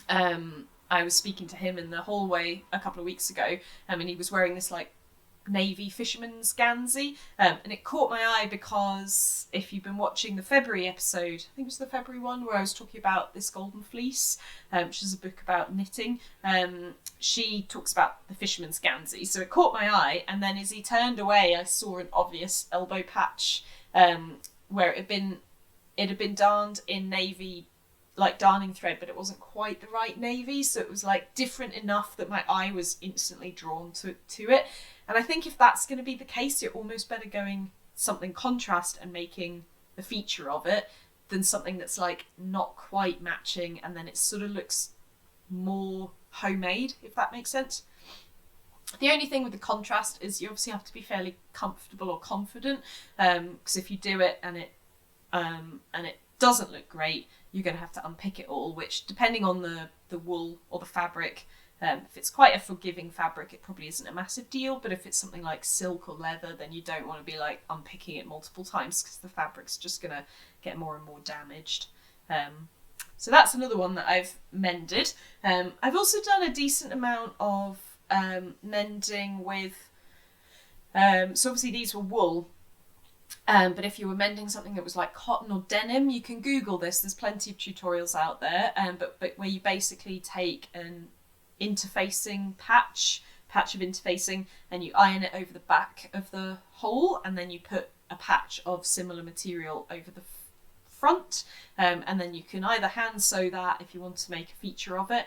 I was speaking to him in the hallway a couple of weeks ago, and he was wearing this like navy fisherman's gansy, and it caught my eye because if you've been watching the February episode, I think it was the February one where I was talking about this golden fleece, which is a book about knitting, she talks about the fisherman's gansy, so it caught my eye, and then as he turned away I saw an obvious elbow patch where it had been darned in navy like darning thread, but it wasn't quite the right navy, so it was like different enough that my eye was instantly drawn to it. And I think if that's going to be the case, you're almost better going something contrast and making the feature of it than something that's like not quite matching, and then it sort of looks more homemade, if that makes sense. The only thing with the contrast is you obviously have to be fairly comfortable or confident, because if you do it and it doesn't look great, you're going to have to unpick it all, which depending on the wool or the fabric, if it's quite a forgiving fabric, it probably isn't a massive deal, but if it's something like silk or leather, then you don't want to be like unpicking it multiple times because the fabric's just going to get more and more damaged. So that's another one that I've mended. I've also done a decent amount of mending with, so obviously these were wool, but if you were mending something that was like cotton or denim, you can Google this, there's plenty of tutorials out there, but where you basically take an interfacing patch of interfacing and you iron it over the back of the hole, and then you put a patch of similar material over the front, and then you can either hand sew that if you want to make a feature of it,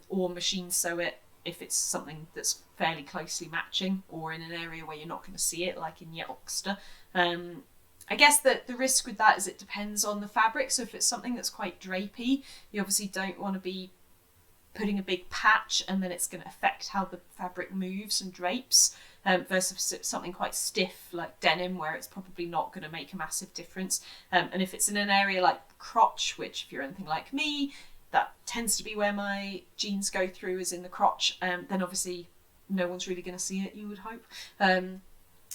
or machine sew it if it's something that's fairly closely matching or in an area where you're not going to see it, like in Yoxter. I guess that the risk with that is it depends on the fabric. So if it's something that's quite drapey, you obviously don't want to be putting a big patch and then it's going to affect how the fabric moves and drapes, versus something quite stiff like denim where it's probably not going to make a massive difference. And if it's in an area like the crotch, which if you're anything like me, that tends to be where my jeans go through, is in the crotch, then obviously no one's really going to see it, you would hope.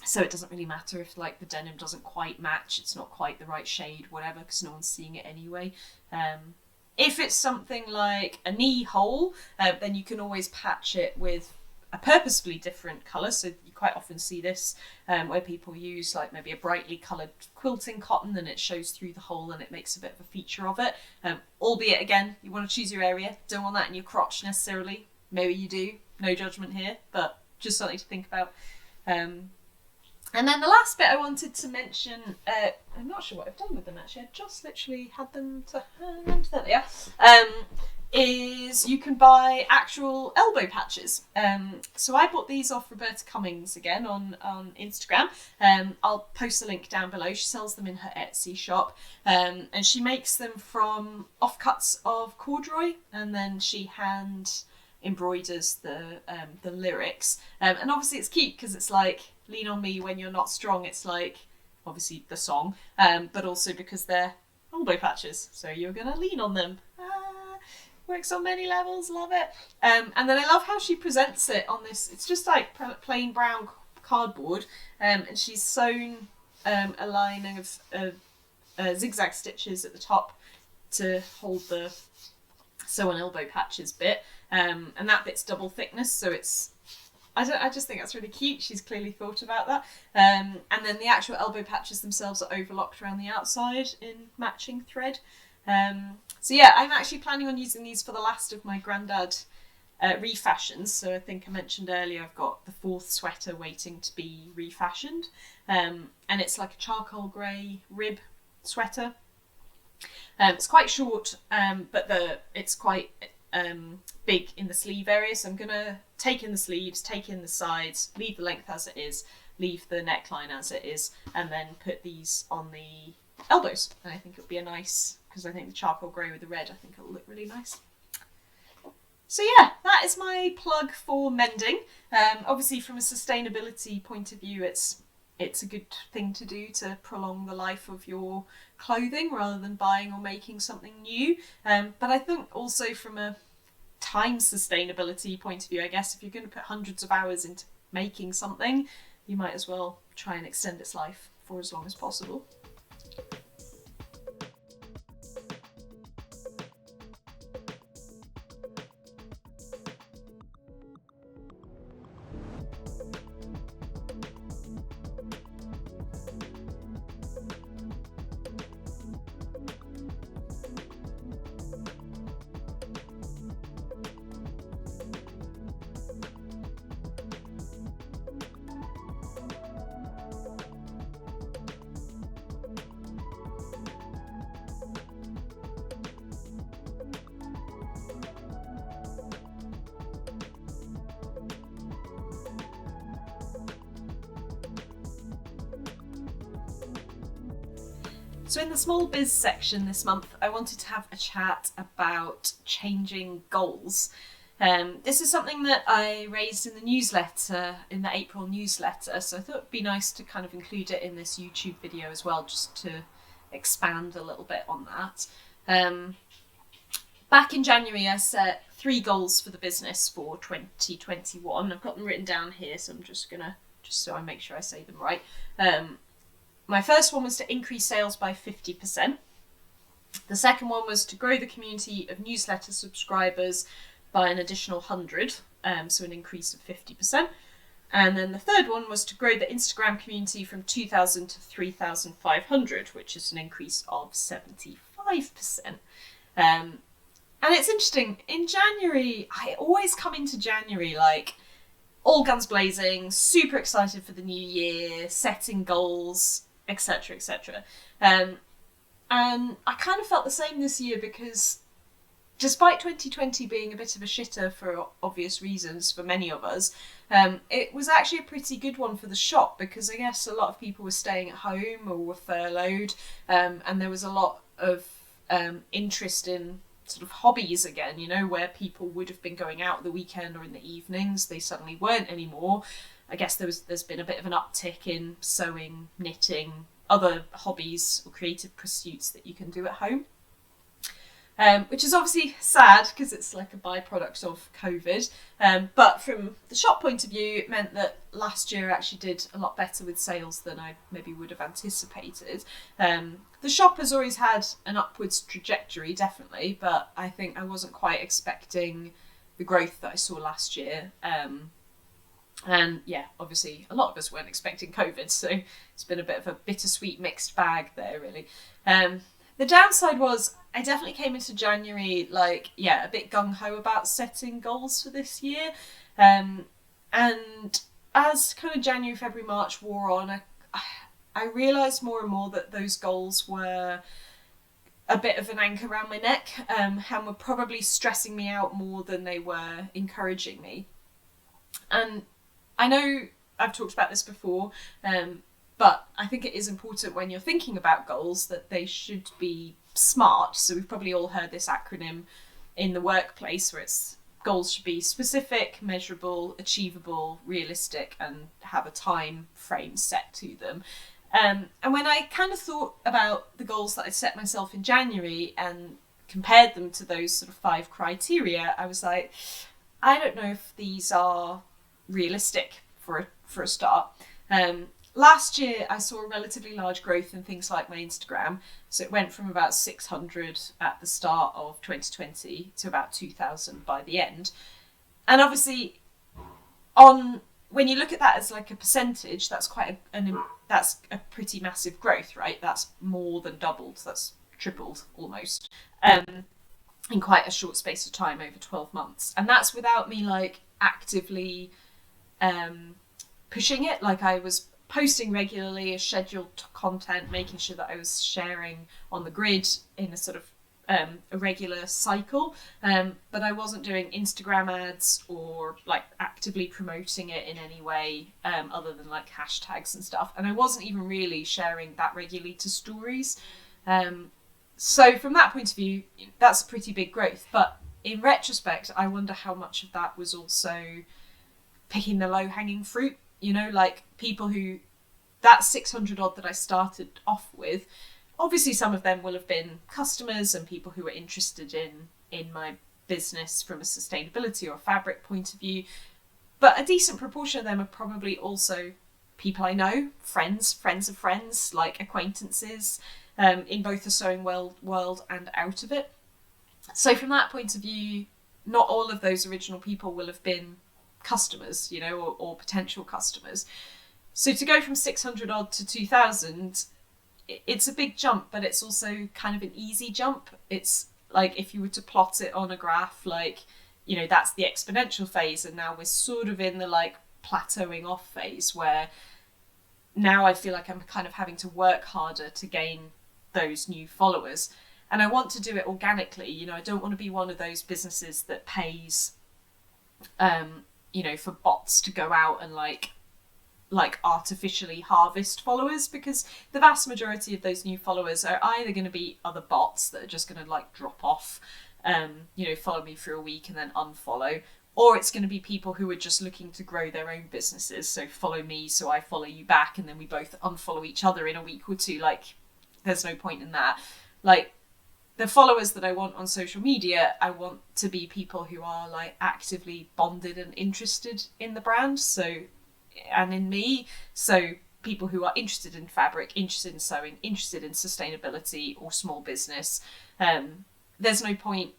So it doesn't really matter if like the denim doesn't quite match, it's not quite the right shade, whatever, because no one's seeing it anyway. If it's something like a knee hole, then you can always patch it with a purposefully different colour. So you quite often see this where people use like maybe a brightly coloured quilting cotton, and it shows through the hole and it makes a bit of a feature of it. Albeit, again, you want to choose your area. Don't want that in your crotch necessarily. Maybe you do. No judgment here, but just something to think about. And then the last bit I wanted to mention, I'm not sure what I've done with them actually, I just literally had them to hand, there they are, is you can buy actual elbow patches. So I bought these off Roberta Cummings again on Instagram. I'll post the link down below. She sells them in her Etsy shop, and she makes them from offcuts of corduroy, and then she hand embroiders the lyrics. And obviously it's cute because it's like, lean on me when you're not strong. It's like obviously the song, but also because they're elbow patches, so you're gonna lean on them. works on many levels, love it. And then I love how she presents it on this, it's just like plain brown cardboard, and she's sewn a line of zigzag stitches at the top to hold the sew on elbow patches bit, and that bit's double thickness, so it's, I just think that's really cute. She's clearly thought about that. And then the actual elbow patches themselves are overlocked around the outside in matching thread. So yeah, I'm actually planning on using these for the last of my Grandad refashions. So I think I mentioned earlier I've got the 4th sweater waiting to be refashioned. And it's like a charcoal grey rib sweater. It's quite short, but it's quite big in the sleeve area, so I'm going to take in the sleeves, take in the sides, leave the length as it is, leave the neckline as it is, and then put these on the elbows. And I think it'll be a nice, because I think the charcoal grey with the red, I think it'll look really nice. So yeah, that is my plug for mending. Obviously from a sustainability point of view, it's a good thing to do to prolong the life of your clothing rather than buying or making something new. But I think also from a time sustainability point of view, I guess if you're going to put hundreds of hours into making something, you might as well try and extend its life for as long as possible. So in the small biz section this month, I wanted to have a chat about changing goals. This is something that I raised in the newsletter, in the April newsletter, so I thought it'd be nice to kind of include it in this YouTube video as well, just to expand a little bit on that. Back in January, I set 3 goals for the business for 2021. I've got them written down here, so I'm just so I make sure I say them right. My first one was to increase sales by 50%. The second one was to grow the community of newsletter subscribers by an additional 100, so an increase of 50%. And then the third one was to grow the Instagram community from 2,000 to 3,500, which is an increase of 75%. And it's interesting, in January, I always come into January like all guns blazing, super excited for the new year, setting goals, etc, etc. And I kind of felt the same this year, because despite 2020 being a bit of a shitter for obvious reasons for many of us, it was actually a pretty good one for the shop, because I guess a lot of people were staying at home or were furloughed, and there was a lot of interest in sort of hobbies again, you know, where people would have been going out the weekend or in the evenings, they suddenly weren't anymore. I guess there's been a bit of an uptick in sewing, knitting, other hobbies or creative pursuits that you can do at home. Which is obviously sad because it's like a byproduct of COVID. But from the shop point of view, it meant that last year actually did a lot better with sales than I maybe would have anticipated. The shop has always had an upwards trajectory, definitely, but I think I wasn't quite expecting the growth that I saw last year. And yeah, obviously a lot of us weren't expecting COVID, so it's been a bit of a bittersweet mixed bag there, really. The downside was I definitely came into January like, yeah, a bit gung-ho about setting goals for this year. And as kind of January, February, March wore on, I realised more and more that those goals were a bit of an anchor around my neck, and were probably stressing me out more than they were encouraging me. And I know I've talked about this before, but I think it is important when you're thinking about goals that they should be SMART. So we've probably all heard this acronym in the workplace, where it's goals should be specific, measurable, achievable, realistic, and have a time frame set to them. And when I kind of thought about the goals that I set myself in January and compared them to those sort of 5 criteria, I was like, I don't know if these are realistic for a start. Last year, I saw a relatively large growth in things like my Instagram. So it went from about 600 at the start of 2020 to about 2,000 by the end. And obviously, when you look at that as like a percentage, that's that's a pretty massive growth, right? That's more than doubled. That's tripled almost in quite a short space of time, over 12 months. And that's without me like actively pushing it. Like, I was posting regularly, a scheduled content, making sure that I was sharing on the grid in a sort of a regular cycle, but I wasn't doing Instagram ads or like actively promoting it in any way other than like hashtags and stuff. And I wasn't even really sharing that regularly to stories. So from that point of view, that's a pretty big growth. But in retrospect, I wonder how much of that was also picking the low-hanging fruit, you know, like people who, that 600 odd that I started off with, obviously some of them will have been customers and people who were interested in my business from a sustainability or fabric point of view. But a decent proportion of them are probably also people I know, friends of friends, like acquaintances, in both the sewing world and out of it. So from that point of view, not all of those original people will have been customers, you know, or potential customers. So to go from 600 odd to 2,000, it's a big jump, but it's also kind of an easy jump. It's like if you were to plot it on a graph, like, you know, that's the exponential phase, and now we're sort of in the like plateauing off phase where now I feel like I'm kind of having to work harder to gain those new followers. And I want to do it organically. You know, I don't want to be one of those businesses that pays, you know, for bots to go out and like artificially harvest followers, because the vast majority of those new followers are either going to be other bots that are just going to like drop off, you know, follow me for a week and then unfollow, or it's going to be people who are just looking to grow their own businesses. So follow me, so I follow you back, and then we both unfollow each other in a week or two. Like, there's no point in that. Like, the followers that I want on social media, I want to be people who are like actively bonded and interested in the brand. So, and in me. So people who are interested in fabric, interested in sewing, interested in sustainability or small business. There's no point,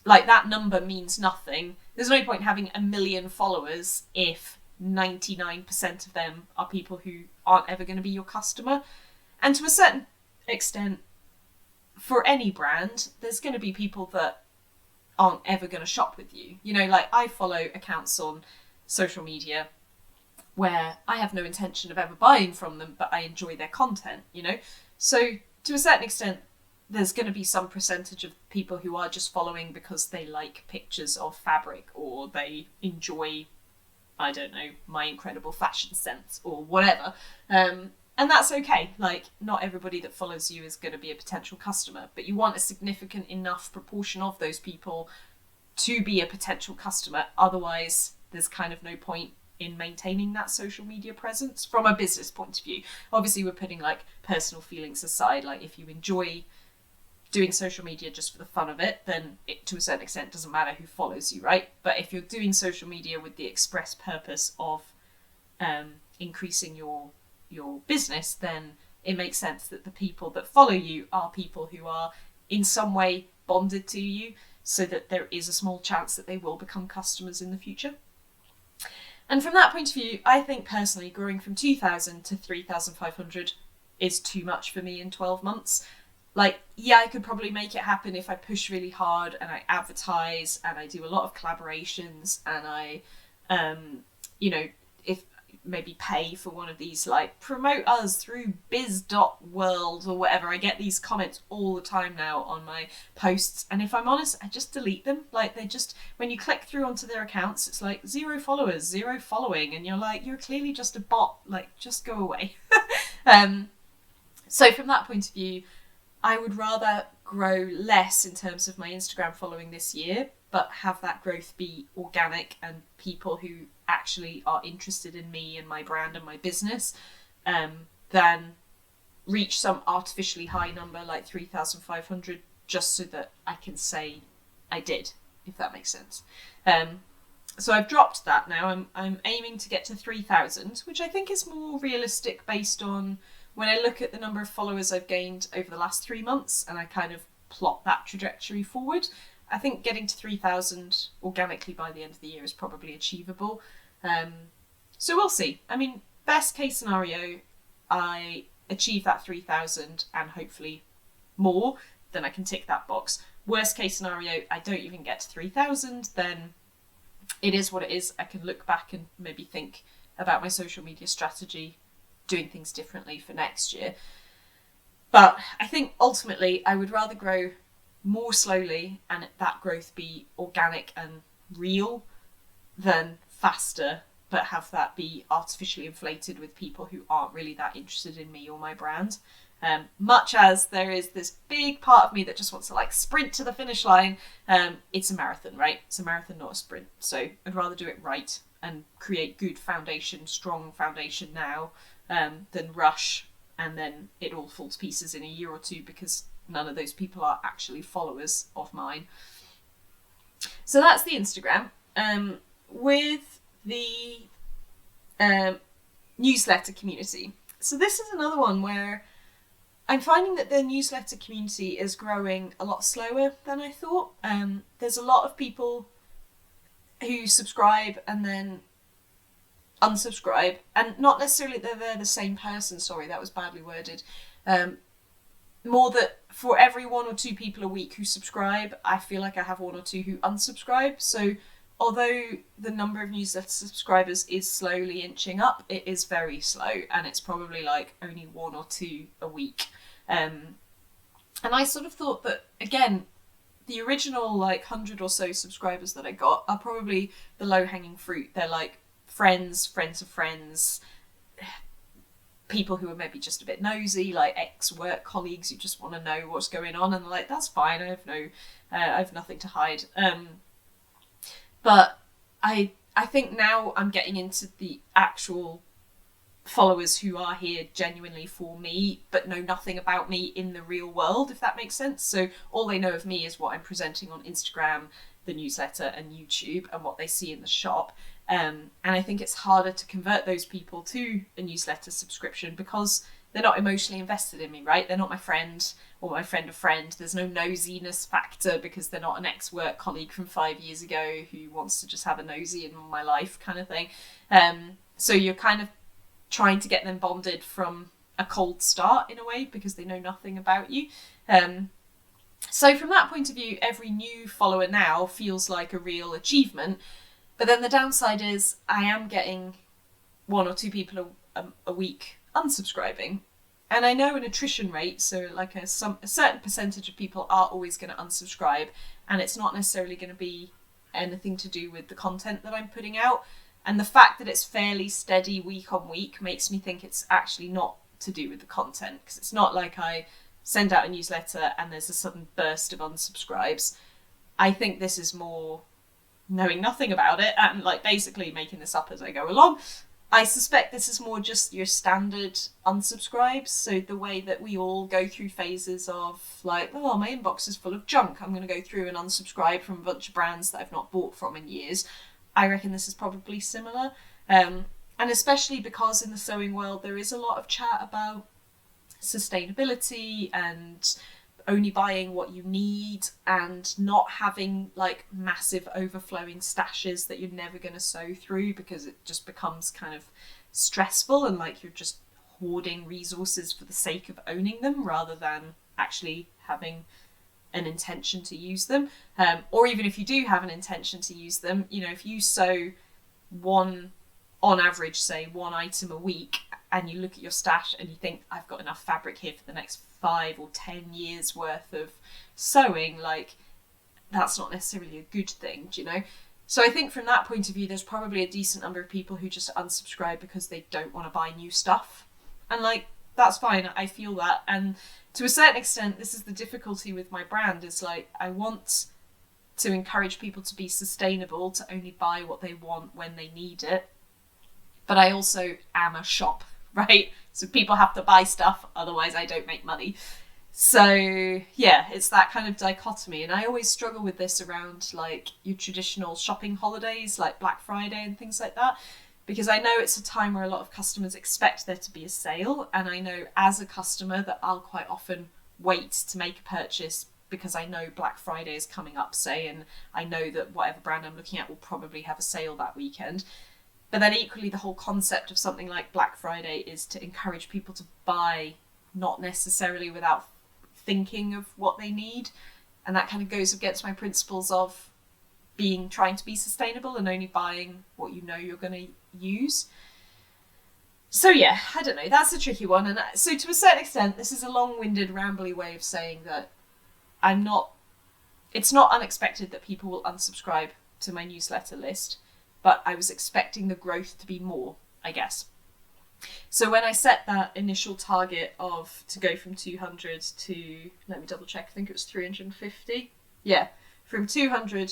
like, that number means nothing. There's no point having 1 million followers if 99% of them are people who aren't ever going to be your customer. And to a certain extent, for any brand, there's going to be people that aren't ever going to shop with you. You know, like, I follow accounts on social media where I have no intention of ever buying from them, but I enjoy their content, you know? So to a certain extent, there's going to be some percentage of people who are just following because they like pictures of fabric, or they enjoy, I don't know, my incredible fashion sense or whatever. And that's okay. Like, not everybody that follows you is going to be a potential customer, but you want a significant enough proportion of those people to be a potential customer. Otherwise, there's kind of no point in maintaining that social media presence from a business point of view. Obviously, we're putting like personal feelings aside. Like, if you enjoy doing social media just for the fun of it, then it, to a certain extent, doesn't matter who follows you, right? But if you're doing social media with the express purpose of increasing your business, then it makes sense that the people that follow you are people who are in some way bonded to you, so that there is a small chance that they will become customers in the future. And from that point of view, I think personally growing from 2,000 to 3,500 is too much for me in 12 months. Like, yeah, I could probably make it happen if I push really hard and I advertise and I do a lot of collaborations and I, you know, if maybe pay for one of these, like, promote us through biz.world or whatever. I get these comments all the time now on my posts, and if I'm honest, I just delete them. Like, they just, when you click through onto their accounts, it's like 0 followers, 0 following, and you're like, you're clearly just a bot, like, just go away. So from that point of view, I would rather grow less in terms of my Instagram following this year, but have that growth be organic and people who actually are interested in me and my brand and my business, than reach some artificially high number like 3,500 just so that I can say I did, if that makes sense. So I've dropped that now. I'm aiming to get to 3,000, which I think is more realistic based on when I look at the number of followers I've gained over the last 3 months and I kind of plot that trajectory forward. I think getting to 3,000 organically by the end of the year is probably achievable. So we'll see. I mean, best case scenario, I achieve that 3,000 and hopefully more, then I can tick that box. Worst case scenario, I don't even get to 3,000, then it is what it is. I can look back and maybe think about my social media strategy, doing things differently for next year. But I think ultimately I would rather grow more slowly and that growth be organic and real than faster, but have that be artificially inflated with people who aren't really that interested in me or my brand. Much as there is this big part of me that just wants to like sprint to the finish line, it's a marathon, right? It's a marathon, not a sprint. So I'd rather do it right and create good foundation, strong foundation now, than rush and then it all falls to pieces in a year or two because none of those people are actually followers of mine. So that's the Instagram. With the newsletter community. So this is another one where I'm finding that the newsletter community is growing a lot slower than I thought. There's a lot of people who subscribe and then unsubscribe, and not necessarily that they're the same person, sorry, that was badly worded. More that for every 1 or 2 people a week who subscribe, I feel like I have 1 or 2 who unsubscribe. So although the number of newsletter subscribers is slowly inching up, it is very slow, and it's probably like only 1 or 2 a week. And I sort of thought that, again, the original like 100 or so subscribers that I got are probably the low-hanging fruit. They're like friends of friends, people who are maybe just a bit nosy, like ex-work colleagues who just want to know what's going on, and they're like, that's fine, I have nothing to hide. But I think now I'm getting into the actual followers who are here genuinely for me, but know nothing about me in the real world, if that makes sense. So all they know of me is what I'm presenting on Instagram, the newsletter, and YouTube, and what they see in the shop. And I think it's harder to convert those people to a newsletter subscription because they're not emotionally invested in me, right? They're not my friend or my friend of friend. There's no nosiness factor because they're not an ex-work colleague from 5 years ago who wants to just have a nosy in my life kind of thing. So you're kind of trying to get them bonded from a cold start in a way because they know nothing about you. So from that point of view, every new follower now feels like a real achievement. But then the downside is I am getting 1 or 2 people a week unsubscribing. And I know an attrition rate, so like a certain percentage of people are always going to unsubscribe, and it's not necessarily going to be anything to do with the content that I'm putting out. And the fact that it's fairly steady week on week makes me think it's actually not to do with the content, because it's not like I send out a newsletter and there's a sudden burst of unsubscribes. I think this is more knowing nothing about it and like basically making this up as I go along. I suspect this is more just your standard unsubscribes. So the way that we all go through phases of like, oh, my inbox is full of junk, I'm going to go through and unsubscribe from a bunch of brands that I've not bought from in years. I reckon this is probably similar. And especially because in the sewing world, there is a lot of chat about sustainability and only buying what you need and not having like massive overflowing stashes that you're never going to sew through because it just becomes kind of stressful and like you're just hoarding resources for the sake of owning them rather than actually having an intention to use them. Or even if you do have an intention to use them, you know, if you sew on average, say 1 item a week, and you look at your stash and you think, I've got enough fabric here for the next 5 or 10 years worth of sewing, like that's not necessarily a good thing, do you know? So I think from that point of view, there's probably a decent number of people who just unsubscribe because they don't want to buy new stuff. And like, that's fine, I feel that. And to a certain extent, this is the difficulty with my brand, is like, I want to encourage people to be sustainable, to only buy what they want when they need it. But I also am a shop, right? So people have to buy stuff, otherwise I don't make money. So yeah, it's that kind of dichotomy, and I always struggle with this around like your traditional shopping holidays like Black Friday and things like that, because I know it's a time where a lot of customers expect there to be a sale, and I know as a customer that I'll quite often wait to make a purchase because I know Black Friday is coming up, say, and I know that whatever brand I'm looking at will probably have a sale that weekend. But then equally, the whole concept of something like Black Friday is to encourage people to buy, not necessarily without thinking of what they need. And that kind of goes against my principles of trying to be sustainable and only buying what you know you're going to use. So yeah, I don't know, that's a tricky one. And so to a certain extent, this is a long-winded, rambly way of saying that it's not unexpected that people will unsubscribe to my newsletter list, but I was expecting the growth to be more, I guess. So when I set that initial target to go from 200 to, let me double check, I think it was 350. Yeah, from 200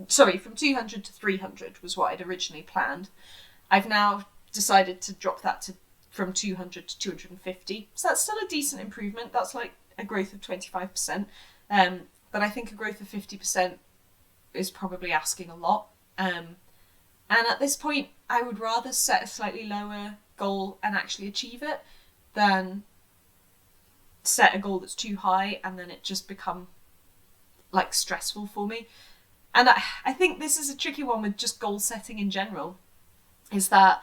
to 300 was what I'd originally planned. I've now decided to drop that from 200 to 250. So that's still a decent improvement. That's like a growth of 25%. But I think a growth of 50% is probably asking a lot. And at this point, I would rather set a slightly lower goal and actually achieve it than set a goal that's too high and then it just become like stressful for me. And I think this is a tricky one with just goal setting in general, is that,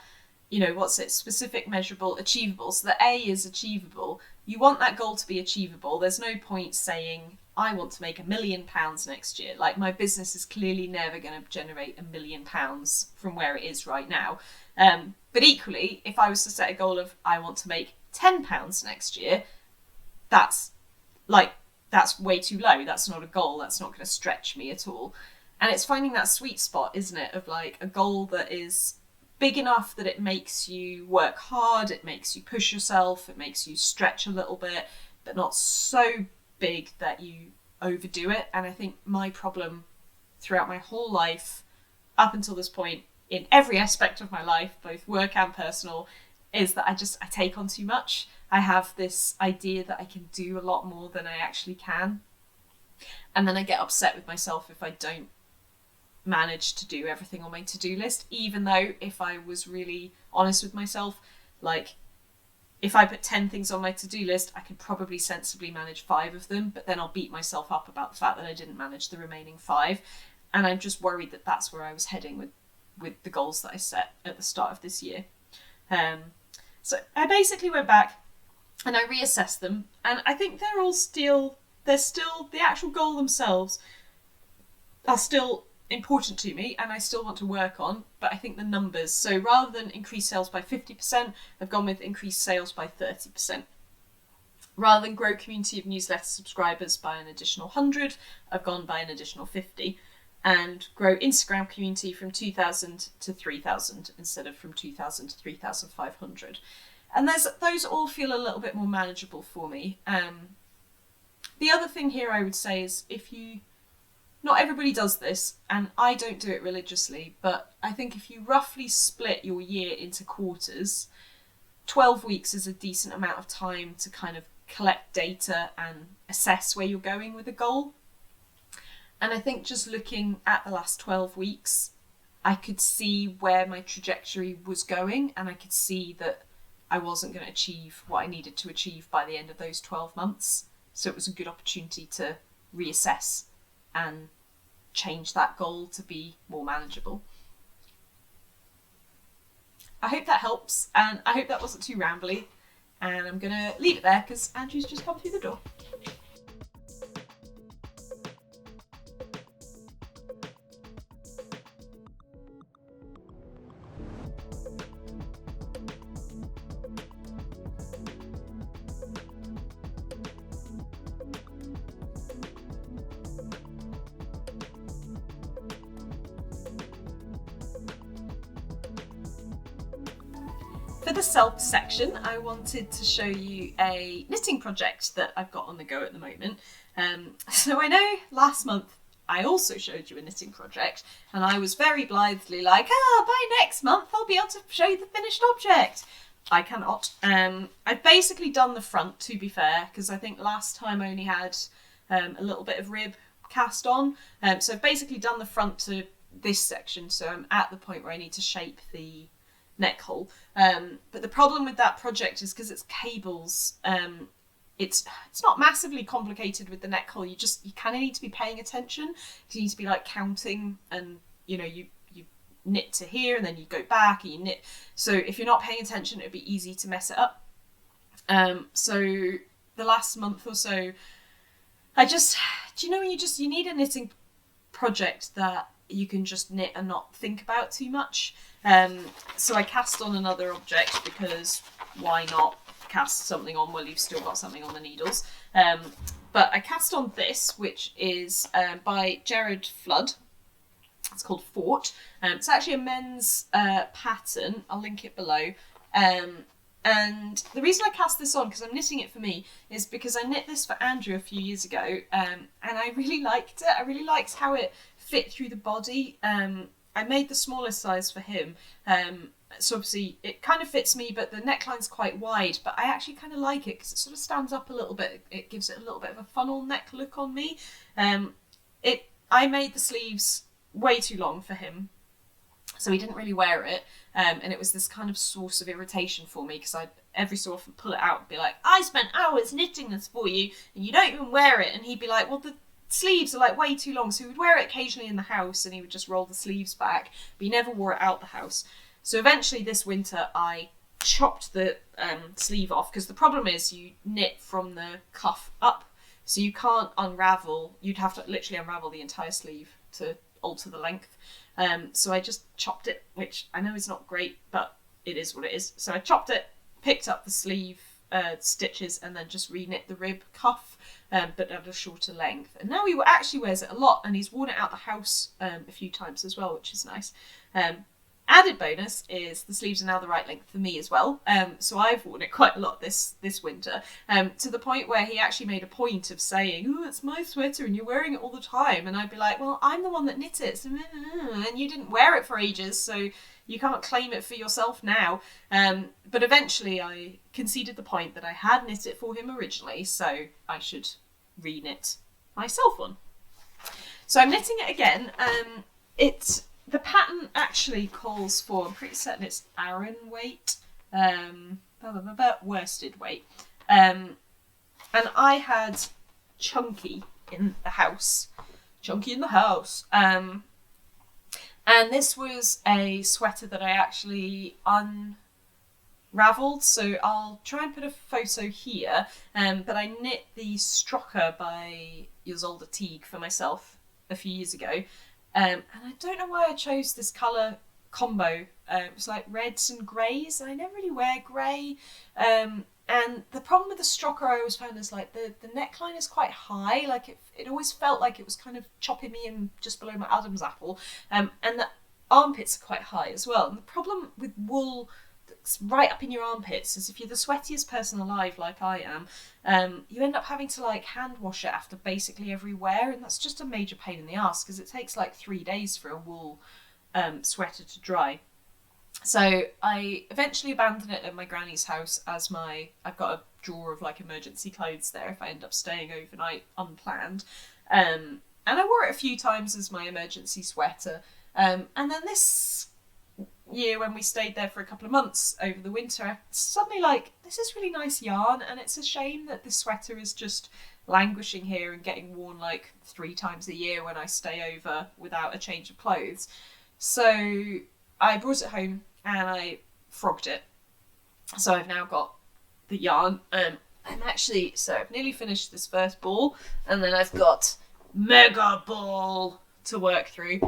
what's it? Specific, measurable, achievable. So the A is achievable. You want that goal to be achievable. There's no point saying, I want to make £1 million next year. Like, my business is clearly never going to generate £1 million from where it is right now. But equally, if I was to set a goal of, I want to make £10 next year, that's way too low. That's not a goal. That's not going to stretch me at all. And it's finding that sweet spot, isn't it? Of like a goal that is big enough that it makes you work hard, it makes you push yourself, it makes you stretch a little bit, but not so big that you overdo it. And I think my problem throughout my whole life, up until this point, in every aspect of my life, both work and personal, is that I take on too much. I have this idea that I can do a lot more than I actually can. And then I get upset with myself if I don't manage to do everything on my to-do list, even though if I was really honest with myself, like if I put 10 things on my to-do list, I could probably sensibly manage 5 of them, but then I'll beat myself up about the fact that I didn't manage the remaining 5. And I'm just worried that that's where I was heading with the goals that I set at the start of this year. So I basically went back and I reassessed them, and I think they're still the actual goal themselves are still important to me and I still want to work on, but I think the numbers, so rather than increase sales by 50%, I've gone with increased sales by 30%. Rather than grow community of newsletter subscribers by an additional 100, I've gone by an additional 50, and grow Instagram community from 2,000 to 3,000 instead of from 2,000 to 3,500. And those all feel a little bit more manageable for me. The other thing here I would say is not everybody does this, and I don't do it religiously, but I think if you roughly split your year into quarters, 12 weeks is a decent amount of time to kind of collect data and assess where you're going with a goal. And I think just looking at the last 12 weeks, I could see where my trajectory was going, and I could see that I wasn't going to achieve what I needed to achieve by the end of those 12 months. So it was a good opportunity to reassess and change that goal to be more manageable. I hope that helps, and I hope that wasn't too rambly, and I'm going to leave it there because Andrew's just come through the door. For the self section, I wanted to show you a knitting project that I've got on the go at the moment. So I know last month I also showed you a knitting project, and I was very blithely like, by next month I'll be able to show you the finished object. I cannot. I've basically done the front, to be fair, because I think last time I only had a little bit of rib cast on. So I've basically done the front to this section, so I'm at the point where I need to shape the neck hole. But the problem with that project is because it's cables, it's not massively complicated with the neck hole. You kind of need to be paying attention. You need to be like counting, and you knit to here and then you go back and you knit. So if you're not paying attention, it'd be easy to mess it up. So the last month or so, when you need a knitting project that you can just knit and not think about too much. So I cast on another object because why not cast something on while you've still got something on the needles. But I cast on this, which is by Jared Flood. It's called Fort. It's actually a men's pattern. I'll link it below. And the reason I cast this on, because I'm knitting it for me, is because I knit this for Andrew a few years ago, and I really liked it. I really liked how it fit through the body. I made the smallest size for him, so obviously it kind of fits me, but the neckline's quite wide, but I actually kind of like it because it sort of stands up a little bit. It gives it a little bit of a funnel neck look on me. I made the sleeves way too long for him, so he didn't really wear it, and it was this kind of source of irritation for me because I'd every so often pull it out and be like, I spent hours knitting this for you and you don't even wear it. And he'd be like, well, the sleeves are like way too long. So he would wear it occasionally in the house and he would just roll the sleeves back, but he never wore it out the house. So eventually this winter I chopped the sleeve off, because the problem is you knit from the cuff up, so you can't unravel. You'd have to literally unravel the entire sleeve to alter the length. So I just chopped it, which I know is not great, but it is what it is. So I chopped it, picked up the sleeve stitches, and then just re-knit the rib cuff, but at a shorter length. And now he actually wears it a lot, and he's worn it out the house a few times as well, which is nice. Added bonus is the sleeves are now the right length for me as well. So I've worn it quite a lot this winter, to the point where he actually made a point of saying, oh, it's my sweater and you're wearing it all the time. And I'd be like, well, I'm the one that knit it, so, and you didn't wear it for ages, so you can't claim it for yourself now. But eventually I conceded the point that I had knit it for him originally, so I should re-knit myself one. So I'm knitting it again. The pattern actually calls for, I'm pretty certain it's Aran weight, worsted weight. And I had Chunky in the house. And this was a sweater that I actually unravelled, so I'll try and put a photo here. But I knit the Strocker by Ysolda Teague for myself a few years ago. And I don't know why I chose this colour combo. It was like reds and greys, and I never really wear grey. And the problem with the Strocker I always found is like the neckline is quite high. Like it always felt like it was kind of chopping me in just below my Adam's apple. And the armpits are quite high as well. And the problem with wool that's right up in your armpits is if you're the sweatiest person alive like I am, you end up having to like hand wash it after basically every wear, and that's just a major pain in the ass because it takes like 3 days for a wool sweater to dry. So I eventually abandoned it at my granny's house as I've got a drawer of like emergency clothes there if I end up staying overnight unplanned. And I wore it a few times as my emergency sweater. And then this year when we stayed there for a couple of months over the winter, I suddenly like, this is really nice yarn, and it's a shame that this sweater is just languishing here and getting worn like 3 times a year when I stay over without a change of clothes. So I brought it home and I frogged it. So I've now got the yarn. I've nearly finished this first ball, and then I've got mega ball to work through.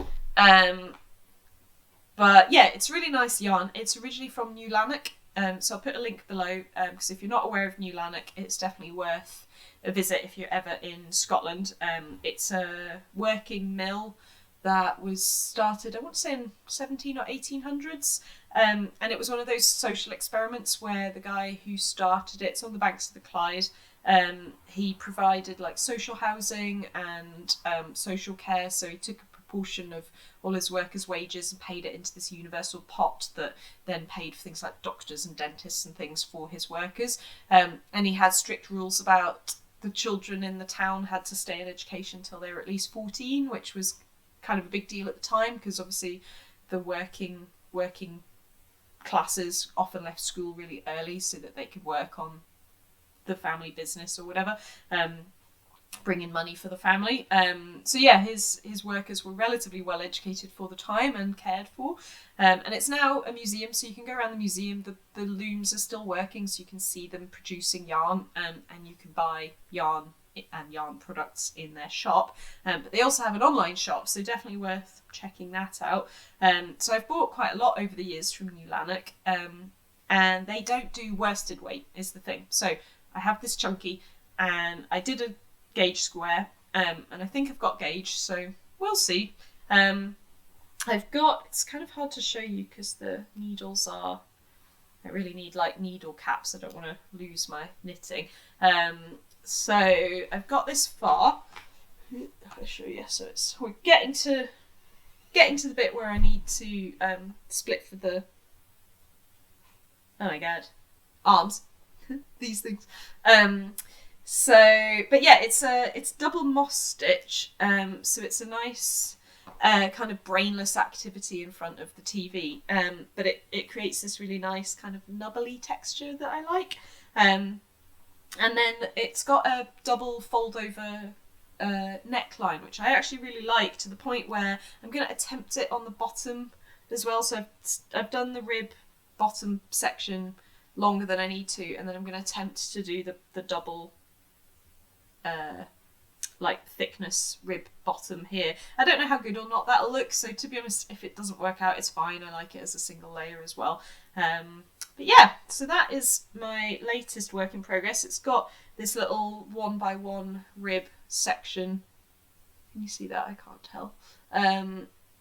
But yeah, it's really nice yarn. It's originally from New Lanark, so I'll put a link below, because if you're not aware of New Lanark, it's definitely worth a visit if you're ever in Scotland. It's a working mill that was started, I want to say in 17 or 1800s, and it was one of those social experiments where the guy who started it's on the banks of the Clyde. He provided like social housing and social care, so he took a proportion of all his workers' wages and paid it into this universal pot that then paid for things like doctors and dentists and things for his workers. And he had strict rules about the children in the town had to stay in education until they were at least 14, which was kind of a big deal at the time, because obviously the working classes often left school really early so that they could work on the family business or whatever, bring in money for the family. So yeah, his workers were relatively well educated for the time and cared for. And it's now a museum, so you can go around the museum. The looms are still working, so you can see them producing yarn, and you can buy yarn and yarn products in their shop. But they also have an online shop, so definitely worth checking that out. So I've bought quite a lot over the years from New Lanark, and they don't do worsted weight is the thing. So I have this chunky, and I did a gauge square, and I think I've got gauge, so we'll see. It's kind of hard to show you because the needles I really need like needle caps. I don't want to lose my knitting. So I've got this far. I'll show you. So we're getting to the bit where I need to split for the, oh my god, arms. These things. But yeah, it's double moss stitch. So it's a nice kind of brainless activity in front of the TV. But it creates this really nice kind of nubbly texture that I like. And then it's got a double fold over neckline, which I actually really like, to the point where I'm going to attempt it on the bottom as well. So I've done the rib bottom section longer than I need to, and then I'm going to attempt to do the double like thickness rib bottom here. I don't know how good or not that'll look, so to be honest, if it doesn't work out, it's fine. I like it as a single layer as well. But yeah, so that is my latest work in progress. It's got this little 1x1 rib section. Can you see that? I can't tell.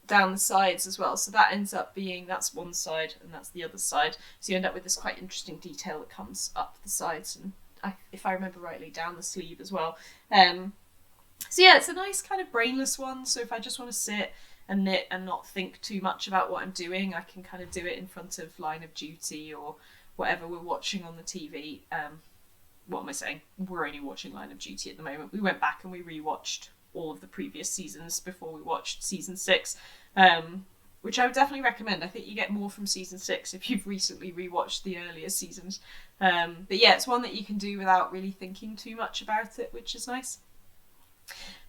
Down the sides as well. So that ends up being, that's one side and that's the other side. So you end up with this quite interesting detail that comes up the sides and, if I remember rightly, down the sleeve as well. So yeah, it's a nice kind of brainless one. So if I just want to sit and knit and not think too much about what I'm doing, I can kind of do it in front of Line of Duty or whatever we're watching on the TV. What am I saying? We're only watching Line of Duty at the moment. We went back and we rewatched all of the previous seasons before we watched season 6, which I would definitely recommend. I think you get more from season 6 if you've recently rewatched the earlier seasons. But yeah, it's one that you can do without really thinking too much about it, which is nice.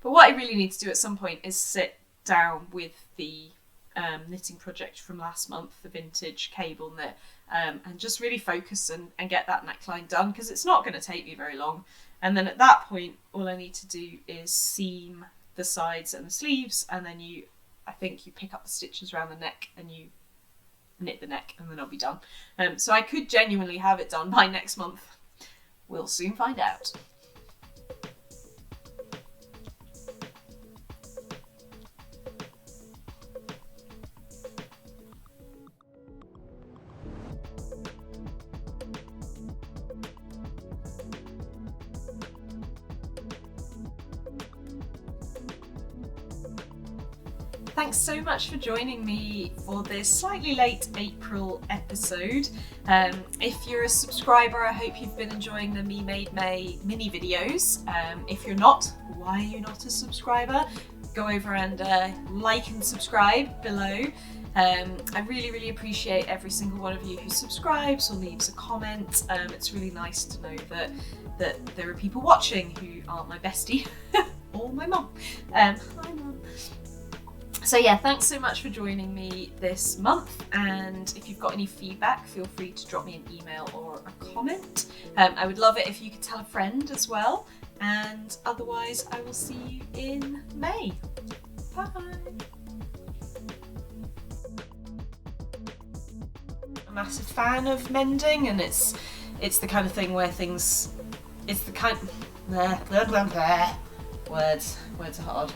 But what I really need to do at some point is sit down with the knitting project from last month, the vintage cable knit, and just really focus and get that neckline done, because it's not going to take me very long. And then at that point, all I need to do is seam the sides and the sleeves, and then I think you pick up the stitches around the neck and you knit the neck, and then I'll be done. So I could genuinely have it done by next month. We'll soon find out. Thanks so much for joining me for this slightly late April episode. If you're a subscriber, I hope you've been enjoying the Me Made May mini videos. If you're not, why are you not a subscriber? Go over and like and subscribe below. I really appreciate every single one of you who subscribes or leaves a comment. It's really nice to know that there are people watching who aren't my bestie or my mum. Hi mum. So yeah, thanks so much for joining me this month, and if you've got any feedback, feel free to drop me an email or a comment. I would love it if you could tell a friend as well, and otherwise I will see you in May. Bye! I'm a massive fan of mending, and it's the kind of thing where it's the kind... Words are hard.